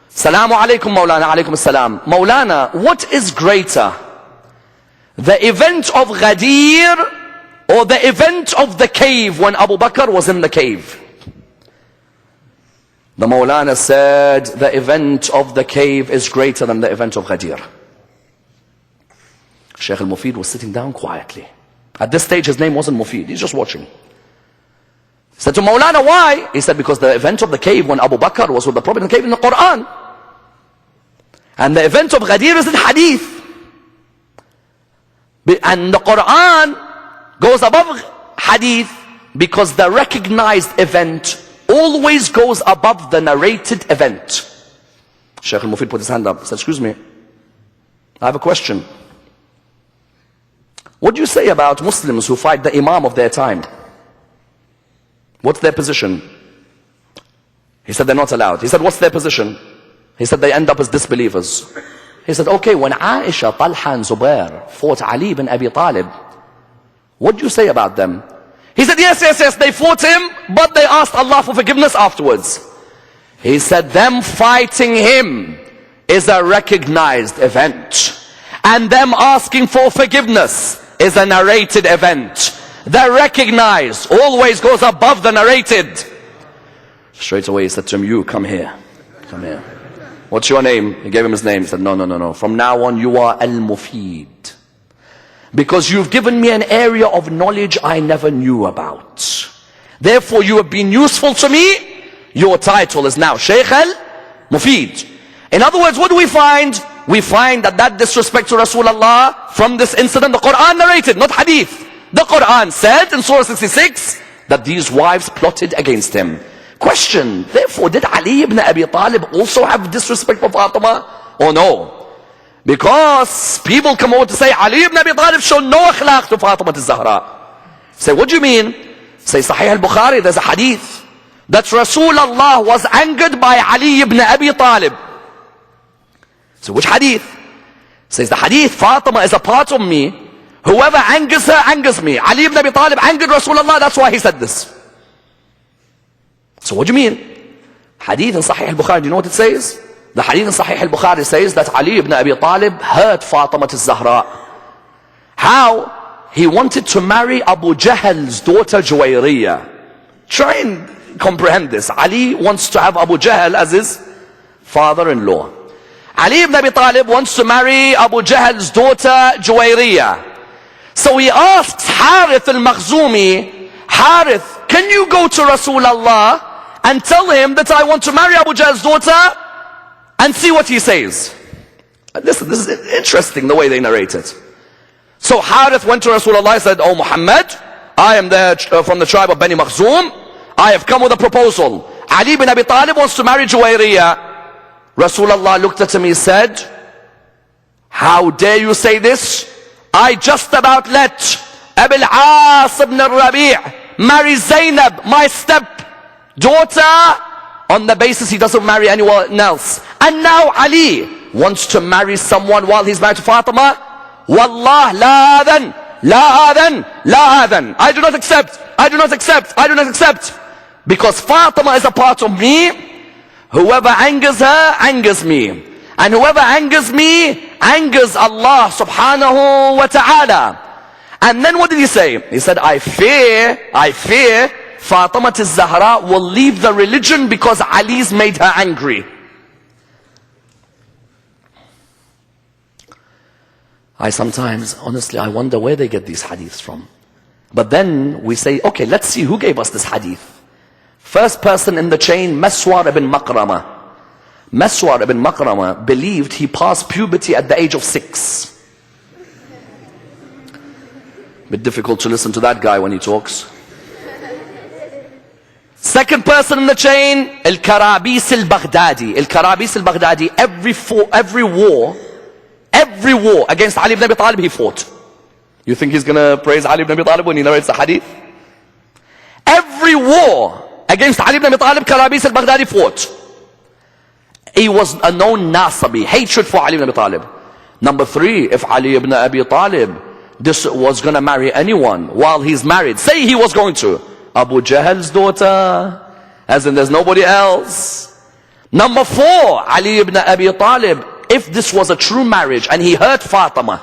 Salamu alaykum Maulana, alaykum as-salam. Maulana, what is greater? The event of Ghadir or the event of the cave when Abu Bakr was in the cave? The Maulana said, the event of the cave is greater than the event of Ghadir. Shaykh al-Mufid was sitting down quietly. At this stage his name wasn't Mufid, he's just watching. He said to Maulana, why? He said, because the event of the cave when Abu Bakr was with the Prophet in the cave in the Quran. And the event of Ghadir is in Hadith. And the Quran goes above Hadith because the recognized event always goes above the narrated event. Shaykh al-Mufid put his hand up, said, excuse me, I have a question. What do you say about Muslims who fight the Imam of their time? What's their position? He said, they're not allowed. He said, what's their position? He said, they end up as disbelievers. He said, okay, when Aisha, Talha and Zubair fought Ali ibn Abi Talib, what do you say about them? He said, yes, they fought him, but they asked Allah for forgiveness afterwards. He said, them fighting him is a recognized event. And them asking for forgiveness is a narrated event. The recognized always goes above the narrated. Straight away he said to him, you come here. Come here. What's your name? He gave him his name. He said, no. From now on you are Al-Mufid. Because you've given me an area of knowledge I never knew about. Therefore you have been useful to me. Your title is now Shaykh Al-Mufid. In other words, what do we find? We find that disrespect to Rasulullah from this incident, the Quran narrated, not Hadith. The Quran said in Surah 66 that these wives plotted against him. Question, therefore, did Ali ibn Abi Talib also have disrespect for Fatima? Or no? Because people come over to say Ali ibn Abi Talib showed no akhlaq to Fatima al-Zahra. Say, what do you mean? Say, Sahih al-Bukhari, there's a hadith that Rasulullah was angered by Ali ibn Abi Talib. So which hadith? Says the hadith, Fatima is a part of me. Whoever angers her, angers me. Ali ibn Abi Talib angered Rasulullah, that's why he said this. So what do you mean? Hadith in Sahih al-Bukhari, do you know what it says? The hadith in Sahih al-Bukhari says that Ali ibn Abi Talib hurt Fatima al-Zahra. How? He wanted to marry Abu Jahl's daughter Juwayriyah. Try and comprehend this. Ali wants to have Abu Jahl as his father-in-law. Ali ibn Abi Talib wants to marry Abu Jahl's daughter Juwayriyah. So he asks Harith al-Makhzumi, Harith, can you go to Rasulullah and tell him that I want to marry Abu Jahl's daughter and see what he says? This is interesting the way they narrate it. So Harith went to Rasulullah and said, oh Muhammad, I am from the tribe of Bani Makhzum. I have come with a proposal. Ali ibn Abi Talib wants to marry Juwayriyah. Rasulullah looked at him, he said, how dare you say this? I just about let Abil As ibn Rabi' marry Zainab, my step-daughter, on the basis he doesn't marry anyone else. And now Ali wants to marry someone while he's married to Fatima. Wallah, la adhan, la adhan, la adhan. I do not accept, I do not accept, I do not accept. Because Fatima is a part of me. Whoever angers her, angers me. And whoever angers me, angers Allah subhanahu wa ta'ala. And then what did he say? He said, I fear Fatima al-Zahra will leave the religion because Ali's made her angry. I sometimes, honestly, I wonder where they get these hadiths from. But then we say, okay, let's see who gave us this hadith. First person in the chain, Maswar ibn Makrama. Maswar ibn Makrama believed he passed puberty at the age of 6. Bit difficult to listen to that guy when he talks. Second person in the chain, Al-Karabis al-Baghdadi. Al-Karabis al-Baghdadi, every war against Ali ibn Abi Talib he fought. You think he's going to praise Ali ibn Abi Talib when he narrates the hadith? Every war against Ali ibn Abi Talib, Karabis al-Baghdadi fought. He was a known Nasabi, hatred for Ali ibn Abi Talib. Number 3, if Ali ibn Abi Talib was going to marry anyone while he's married, say he was going to, Abu Jahl's daughter, as in there's nobody else. Number 4, Ali ibn Abi Talib, if this was a true marriage and he hurt Fatima,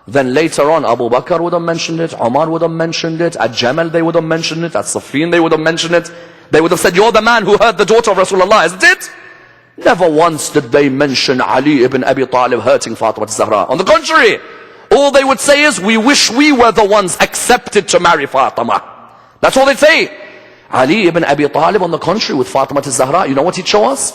then later on Abu Bakr would have mentioned it, Umar would have mentioned it, at Jamal they would have mentioned it, at Siffin they would have mentioned it. They would have said, you're the man who hurt the daughter of Rasulullah, isn't it? Never once did they mention Ali ibn Abi Talib hurting Fatima al-Zahra. On the contrary, all they would say is, we wish we were the ones accepted to marry Fatima. That's all they'd say. Ali ibn Abi Talib, on the contrary, with Fatima al-Zahra, you know what he'd show us?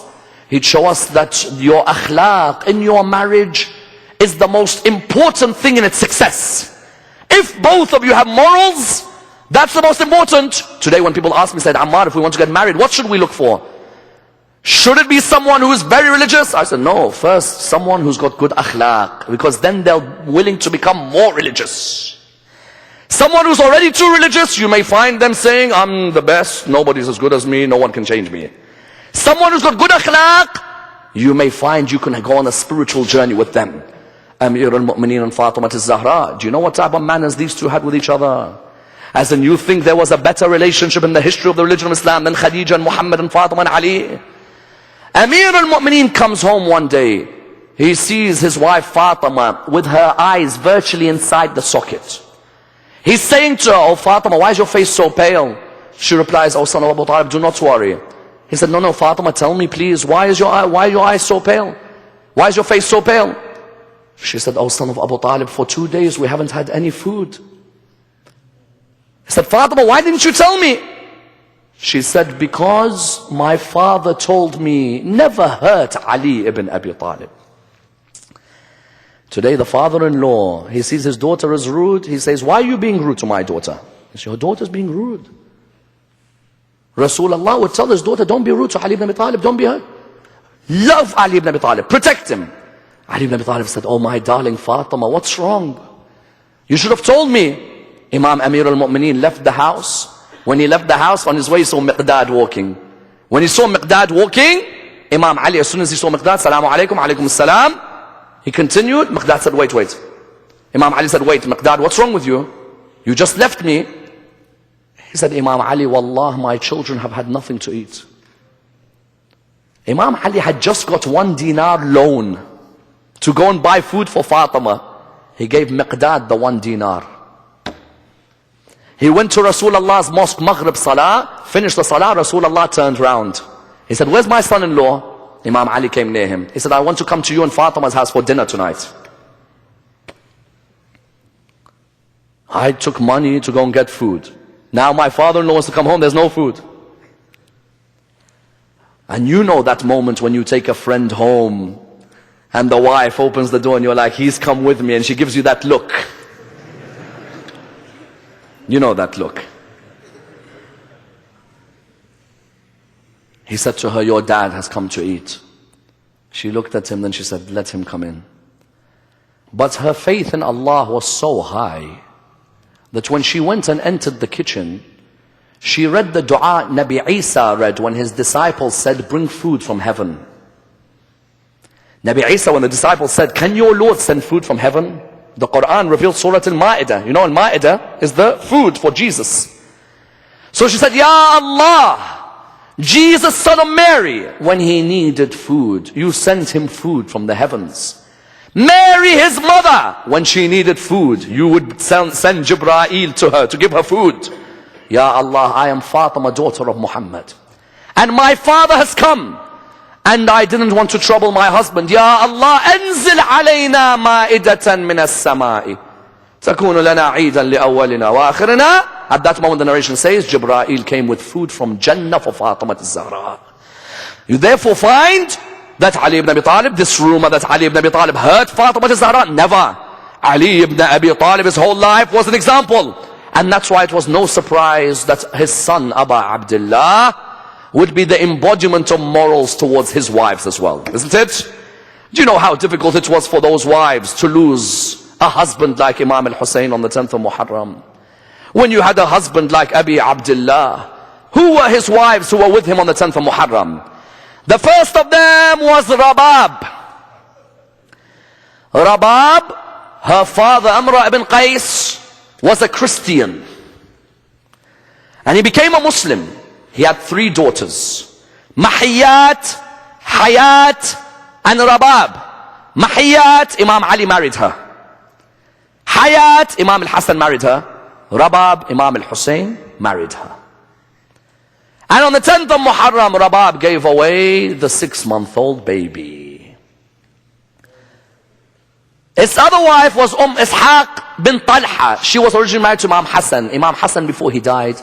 He'd show us that your akhlaq in your marriage is the most important thing in its success. If both of you have morals, that's the most important. Today when people ask me, said, Ammar, if we want to get married, what should we look for? Should it be someone who is very religious? I said, no, first someone who's got good akhlaq, because then they're willing to become more religious. Someone who's already too religious, you may find them saying, I'm the best, nobody's as good as me, no one can change me. Someone who's got good akhlaq, you may find you can go on a spiritual journey with them. Amir al-Mu'mineen and Fatima al-Zahra, do you know what type of manners these two had with each other? As in, you think there was a better relationship in the history of the religion of Islam than Khadija and Muhammad and Fatima and Ali? Amir al-Mu'mineen comes home one day. He sees his wife Fatima with her eyes virtually inside the socket. He's saying to her, oh Fatima, why is your face so pale? She replies, oh son of Abu Talib, do not worry. He said, no, Fatima, tell me please, why are your eyes so pale? Why is your face so pale? She said, oh son of Abu Talib, for 2 days we haven't had any food. He said, Fatima, why didn't you tell me? She said, because my father told me, never hurt Ali ibn Abi Talib. Today the father-in-law, he sees his daughter is rude. He says, why are you being rude to my daughter? He says, your daughter's being rude. Rasulullah would tell his daughter, don't be rude to Ali ibn Abi Talib, don't be hurt. Love Ali ibn Abi Talib, protect him. Ali ibn Abi Talib said, oh my darling Fatima, what's wrong? You should have told me. Imam Amir al-Mu'mineen left the house. When he left the house, on his way he saw Miqdad walking. When he saw Miqdad walking, Imam Ali, as soon as he saw Miqdad, Salamu alaykum, alaykum as-salam, he continued. Miqdad said, wait. Imam Ali said, wait, Miqdad, what's wrong with you? You just left me. He said, Imam Ali, wallah, my children have had nothing to eat. Imam Ali had just got 1 dinar loan to go and buy food for Fatima. He gave Miqdad the 1 dinar. He went to Rasulullah's mosque, Maghrib Salah, finished the Salah, Rasulullah turned round. He said, where's my son-in-law? Imam Ali came near him. He said, I want to come to you and Fatima's house for dinner tonight. I took money to go and get food. Now my father-in-law wants to come home, there's no food. And you know that moment when you take a friend home and the wife opens the door and you're like, he's come with me, and she gives you that look. You know that look. He said to her, your dad has come to eat. She looked at him, then she said, let him come in. But her faith in Allah was so high that when she went and entered the kitchen, she read the dua Nabi Isa read when his disciples said, bring food from heaven. Nabi Isa, when the disciples said, can your Lord send food from heaven? The Quran revealed Surah Al-Ma'idah. You know, Al-Ma'idah is the food for Jesus. So she said, Ya Allah, Jesus, son of Mary, when he needed food, you sent him food from the heavens. Mary, his mother, when she needed food, you would send Jibreel to her to give her food. Ya Allah, I am Fatima, daughter of Muhammad, and my father has come, and I didn't want to trouble my husband. Ya Allah, anzil alayna ma'idatan min as-sama'i takunu lana 'iidan li awwalina wa akhirina. At that moment the narration says Jibreel came with food from Jannah for Fatima az-Zahra. You therefore find that Ali ibn Abi Talib, this rumor that Ali ibn Abi Talib hurt Fatima az-Zahra, never. Ali ibn Abi Talib, his whole life was an example. And that's why it was no surprise that his son Abu Abdullah would be the embodiment of morals towards his wives as well, isn't it? Do you know how difficult it was for those wives to lose a husband like Imam al-Hussein on the 10th of Muharram? When you had a husband like Abi Abdullah, who were his wives who were with him on the 10th of Muharram? The first of them was Rabab. Rabab, her father Amr ibn Qais, was a Christian. And he became a Muslim. He had 3 daughters, Mahiyat, Hayat, and Rabab. Mahiyat, Imam Ali married her. Hayat, Imam al-Hassan married her. Rabab, Imam al-Hussein married her. And on the 10th of Muharram, Rabab gave away the 6-month-old baby. His other wife was Ishaq bin Talha. She was originally married to Imam Hassan. Imam Hassan, before he died,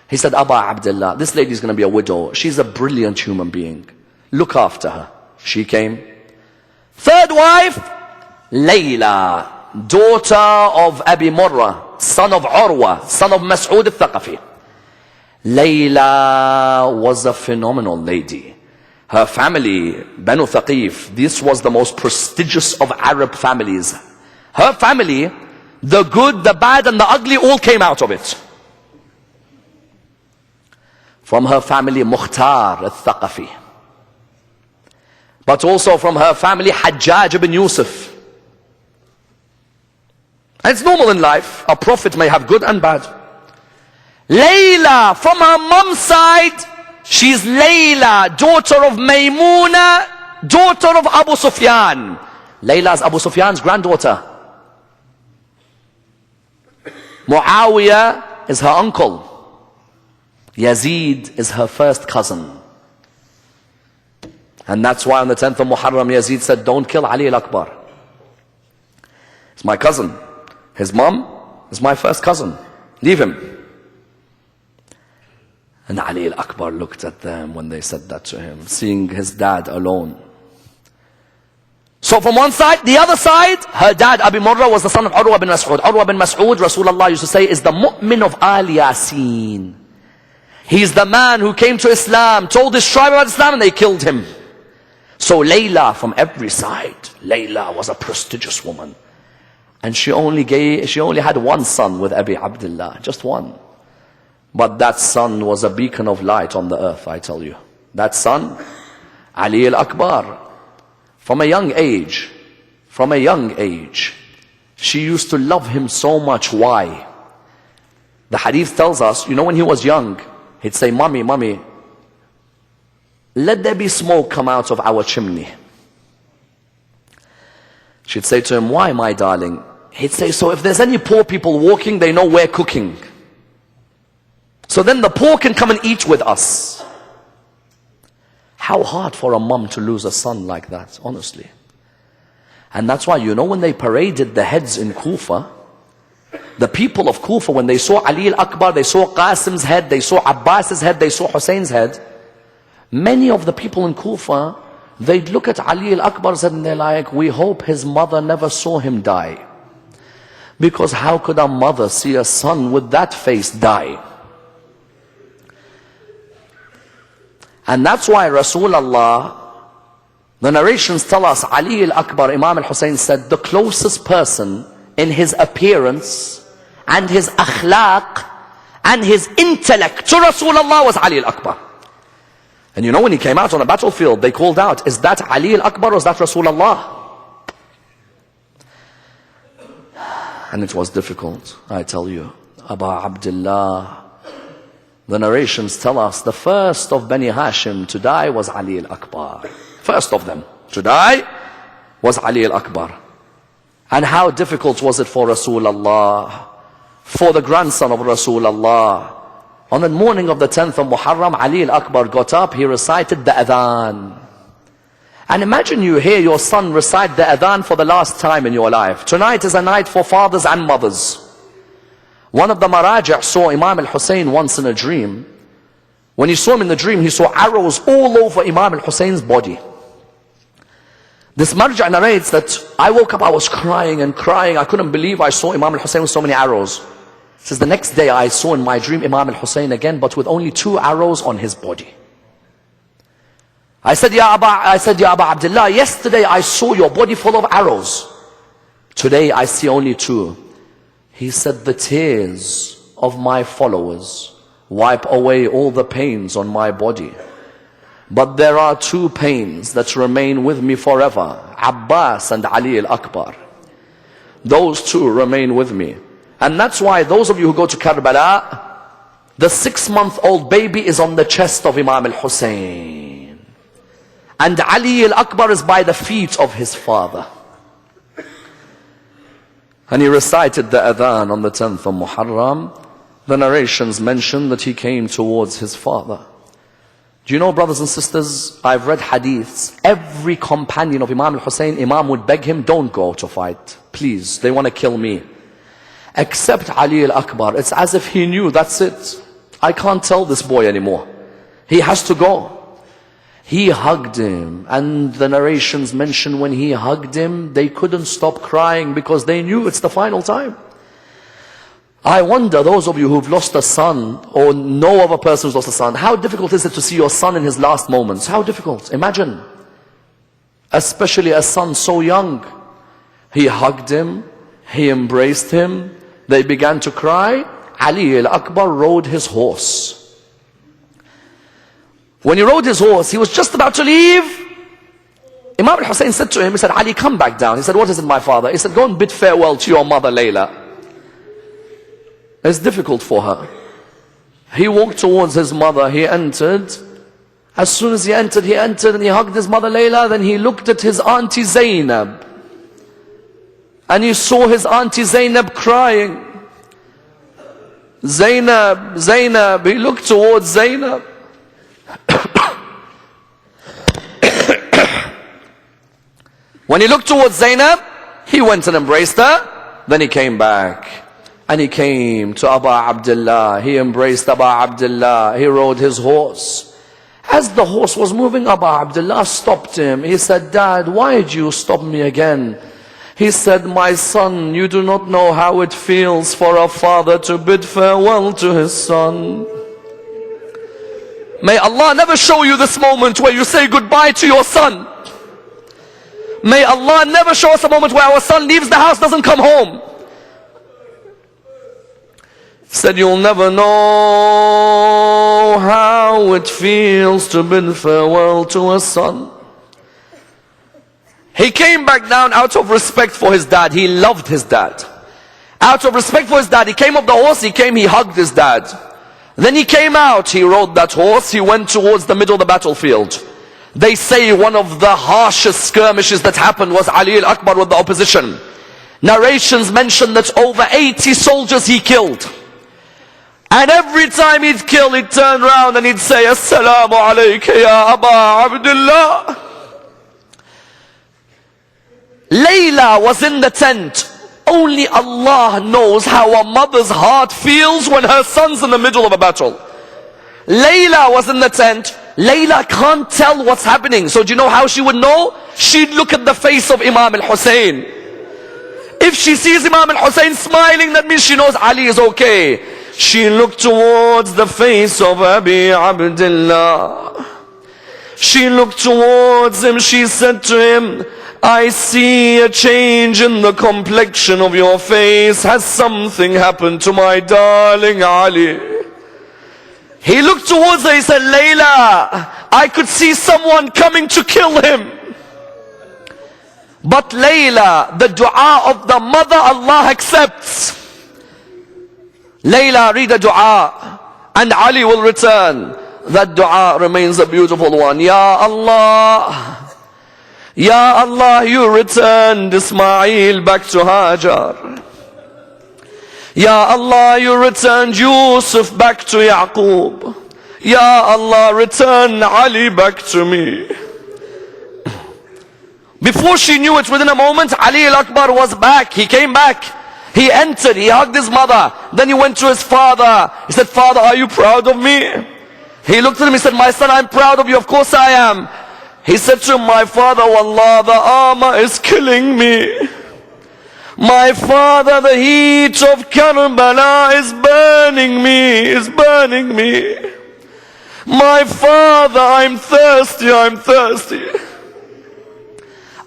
he said, Abu Abdullah, this lady is going to be a widow. She's a brilliant human being. Look after her. She came. Third wife, Layla, daughter of Abi Murrah, son of Urwa, son of Mas'ud al-Thaqafi. Layla was a phenomenal lady. Her family, Banu Thaqif, this was the most prestigious of Arab families. Her family, the good, the bad, and the ugly all came out of it. From her family, Mukhtar al-Thaqafi. But also from her family, Hajjaj ibn Yusuf. And it's normal in life. A prophet may have good and bad. Layla, from her mom's side, she's Layla, daughter of Maymuna, daughter of Abu Sufyan. Layla's Abu Sufyan's granddaughter. Muawiyah is her uncle. Yazid is her first cousin. And that's why on the 10th of Muharram, Yazid said, don't kill Ali al-Akbar. It's my cousin. His mom is my first cousin. Leave him. And Ali al-Akbar looked at them when they said that to him, seeing his dad alone. So from one side, the other side, her dad Abi Murrah was the son of Urwa bin Mas'ud. Urwa bin Mas'ud, Rasulullah used to say, is the mu'min of Al Yasin. He's the man who came to Islam, told his tribe about Islam, and they killed him. So Layla, from every side, Layla was a prestigious woman. And she only had one son with Abi Abdullah, just one. But that son was a beacon of light on the earth, I tell you. That son, Ali al-Akbar, from a young age, she used to love him so much. Why? The hadith tells us, you know, when he was young, he'd say, Mommy, Mommy, let there be smoke come out of our chimney. She'd say to him, why, my darling? He'd say, so if there's any poor people walking, they know we're cooking. So then the poor can come and eat with us. How hard for a mom to lose a son like that, honestly. And that's why, you know, when they paraded the heads in Kufa, the people of Kufa, when they saw Ali al-Akbar, they saw Qasim's head, they saw Abbas's head, they saw Hussein's head, many of the people in Kufa, they'd look at Ali al-Akbar and they're like, we hope his mother never saw him die. Because how could a mother see a son with that face die? And that's why Rasulullah, the narrations tell us, Ali al-Akbar, Imam al-Hussein said, the closest person in his appearance and his akhlaq and his intellect to Rasulullah was Ali al-Akbar. And you know, when he came out on a battlefield, they called out, is that Ali al-Akbar or is that Rasulullah? And it was difficult, I tell you. Abu Abdullah, the narrations tell us, the first of Bani Hashim to die was Ali al-Akbar. First of them to die was Ali al-Akbar. And how difficult was it for Rasulullah, for the grandson of Rasulullah. On the morning of the 10th of Muharram, Ali al-Akbar got up, he recited the adhan. And imagine you hear your son recite the adhan for the last time in your life. Tonight is a night for fathers and mothers. One of the Maraji' saw Imam al-Hussein once in a dream. When he saw him in the dream, he saw arrows all over Imam al-Hussein's body. This Marja' narrates that I woke up, I was crying and crying. I couldn't believe I saw Imam al-Hussein with so many arrows. Says the next day I saw in my dream Imam al-Hussein again, but with only 2 arrows on his body. I said, Ya Aba Abdullah, yesterday I saw your body full of arrows. Today I see only 2. He said, the tears of my followers wipe away all the pains on my body. But there are 2 pains that remain with me forever. Abbas and Ali al-Akbar. Those 2 remain with me. And that's why those of you who go to Karbala, the 6-month-old baby is on the chest of Imam al-Hussein. And Ali al-Akbar is by the feet of his father. And he recited the adhan on the 10th of Muharram. The narrations mention that he came towards his father. Do you know, brothers and sisters, I've read hadiths. Every companion of Imam al-Hussein, Imam would beg him, don't go to fight. Please, they want to kill me. Except Ali al-Akbar. It's as if he knew, that's it. I can't tell this boy anymore. He has to go. He hugged him. And the narrations mention when he hugged him, they couldn't stop crying because they knew it's the final time. I wonder, those of you who've lost a son or know of a person who's lost a son, how difficult is it to see your son in his last moments? How difficult? Imagine. Especially a son so young. He hugged him. He embraced him. They began to cry. Ali al-Akbar rode his horse. When he rode his horse, he was just about to leave. Imam al-Hussein said to him, he said, Ali, come back down. He said, what is it, my father? He said, go and bid farewell to your mother, Layla. It's difficult for her. He walked towards his mother. He entered. As soon as he entered and he hugged his mother, Layla. Then he looked at his auntie Zainab. And he saw his auntie Zainab crying. Zainab, Zainab. He looked towards Zainab. When he looked towards Zainab, he went and embraced her. Then he came back. And he came to Abu Abdullah. He embraced Abu Abdullah. He rode his horse. As the horse was moving, Abu Abdullah stopped him. He said, Dad, why did you stop me again? He said, my son, you do not know how it feels for a father to bid farewell to his son. May Allah never show you this moment where you say goodbye to your son. May Allah never show us a moment where our son leaves the house, doesn't come home. Said, you'll never know how it feels to bid farewell to a son. He came back down out of respect for his dad. He loved his dad. Out of respect for his dad, he came up the horse, he hugged his dad. Then he came out, he rode that horse, he went towards the middle of the battlefield. They say one of the harshest skirmishes that happened was Ali al-Akbar with the opposition. Narrations mention that over 80 soldiers he killed. And every time he'd kill, he'd turn around and he'd say, Assalamu alayka ya Aba Abdullah. Layla was in the tent. Only Allah knows how a mother's heart feels when her son's in the middle of a battle. Layla was in the tent. Layla can't tell what's happening. So do you know how she would know? She'd look at the face of Imam al-Hussein. If she sees Imam al-Hussein smiling, that means she knows Ali is okay. She looked towards the face of Abi Abdullah. She looked towards him, she said to him, I see a change in the complexion of your face. Has something happened to my darling Ali? He looked towards her, he said, Layla, I could see someone coming to kill him. But Layla, the dua of the mother, Allah accepts. Layla, read a dua, and Ali will return. That dua remains a beautiful one. Ya Allah, Ya Allah, you returned Ismail back to Hajar. Ya Allah, you returned Yusuf back to Yaqub. Ya Allah, return Ali back to me. Before she knew it, within a moment, Ali al-Akbar was back. He came back. He entered, he hugged his mother. Then he went to his father. He said, Father, are you proud of me? He looked at him, he said, my son, I'm proud of you. Of course I am. He said to him, my father, Wallah, the armor is killing me. My father, the heat of Karbala is burning me, is burning me. My father, I'm thirsty, I'm thirsty.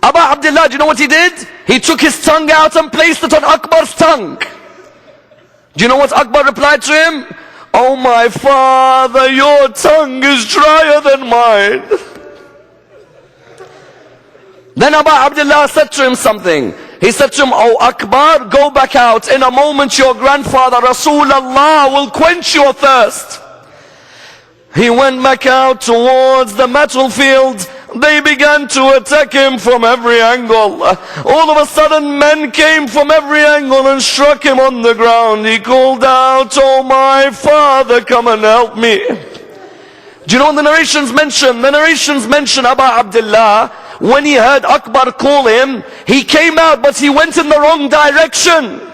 Abu Abdullah, do you know what he did? He took his tongue out and placed it on Akbar's tongue. Do you know what Akbar replied to him? Oh my father, your tongue is drier than mine. Then Abu Abdullah said to him something. He said to him, oh Akbar, go back out. In a moment your grandfather Rasulullah will quench your thirst. He went back out towards the battlefield. They began to attack him from every angle. All of a sudden men came from every angle and struck him on the ground. He called out, oh my father, come and help me. Do you know what the narrations mention? The narrations mention Abu Abdullah, when he heard Akbar call him, he came out but he went in the wrong direction.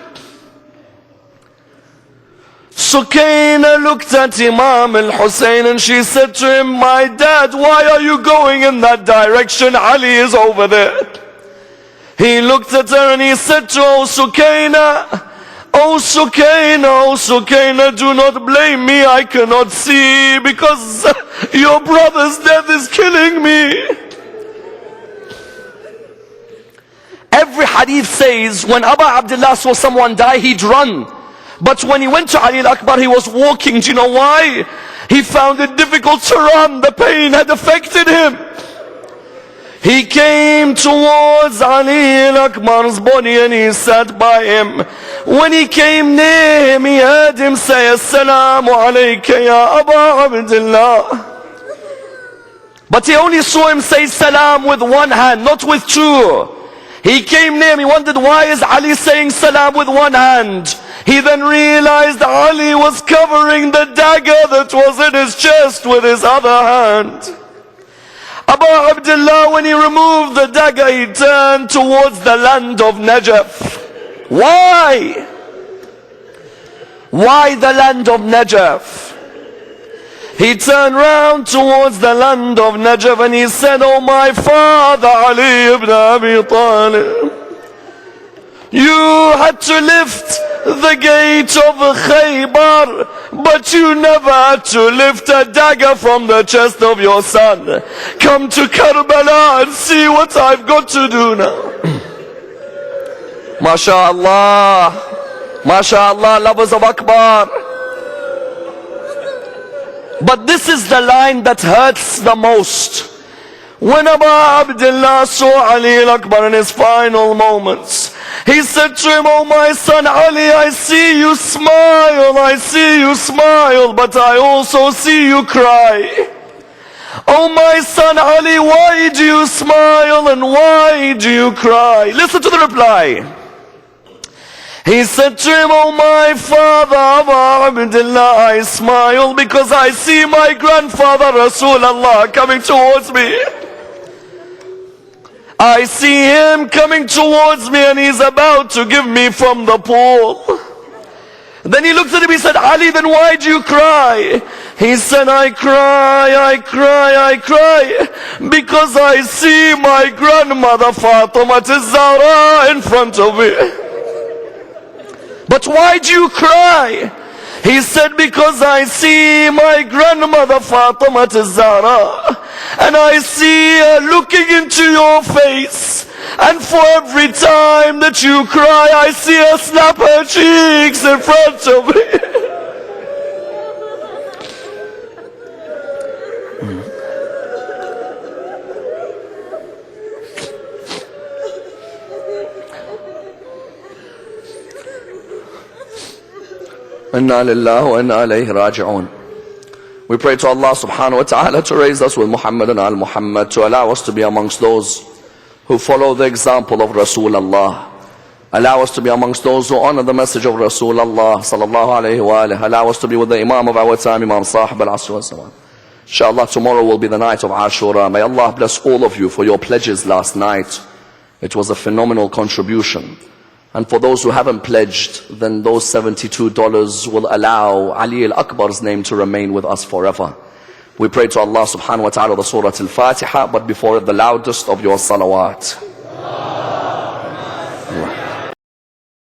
Sukaina looked at Imam al-Hussein and she said to him, my dad, why are you going in that direction? Ali is over there. He looked at her and he said to her, oh Sukaina, oh Sukaina, oh Sukaina, do not blame me, I cannot see because your brother's death is killing me. Every hadith says when Abu Abdullah saw someone die, he'd run. But when he went to Ali al-Akbar, he was walking. Do you know why? He found it difficult to run. The pain had affected him. He came towards Ali al-Akbar's body and he sat by him. When he came near him, he heard him say, Assalamu alayka ya Abu Abdullah. But he only saw him say salam with one hand, not with two. He came near him, he wondered, why is Ali saying salam with one hand? He then realized Ali was covering the dagger that was in his chest with his other hand. Abu Abdullah, when he removed the dagger, he turned towards the land of Najaf. Why? Why the land of Najaf? He turned round towards the land of Najaf and he said, oh my father Ali ibn Abi Talib, you had to lift the gate of Khaybar, but you never had to lift a dagger from the chest of your son. Come to Karbala and see what I've got to do now. MashaAllah, MashaAllah, lovers of Akbar. But this is the line that hurts the most. When Abu Abdullah saw Ali al-Akbar in his final moments, he said to him, oh my son Ali, I see you smile, I see you smile, but I also see you cry. Oh my son Ali, why do you smile and why do you cry? Listen to the reply. He said to him, oh my father Abu Abdullah, I smile because I see my grandfather Rasulullah coming towards me. I see him coming towards me and he's about to give me from the pool. Then he looked at him, he said, Ali, then why do you cry? He said, I cry because I see my grandmother Fatima az-Zahra in front of me. But why do you cry? He said, because I see my grandmother Fatima az-Zahra and I see her looking into your face. And for every time that you cry, I see her snap her cheeks in front of me. Inna lillahi wa inna ilayhi raji'un. We pray to Allah subhanahu wa ta'ala to raise us with Muhammad and al-Muhammad, to allow us to be amongst those who follow the example of Rasulullah. Allow us to be amongst those who honor the message of Rasulullah sallallahu alayhi wa alihi. Allow us to be with the Imam of our time, Imam Sahib al-Asr wa Salam. Inshallah, tomorrow will be the night of Ashura. May Allah bless all of you for your pledges last night. It was a phenomenal contribution. And for those who haven't pledged, then those $72 will allow Ali al-Akbar's name to remain with us forever. We pray to Allah subhanahu wa ta'ala the Surah Al-Fatiha, but before it the loudest of your salawat.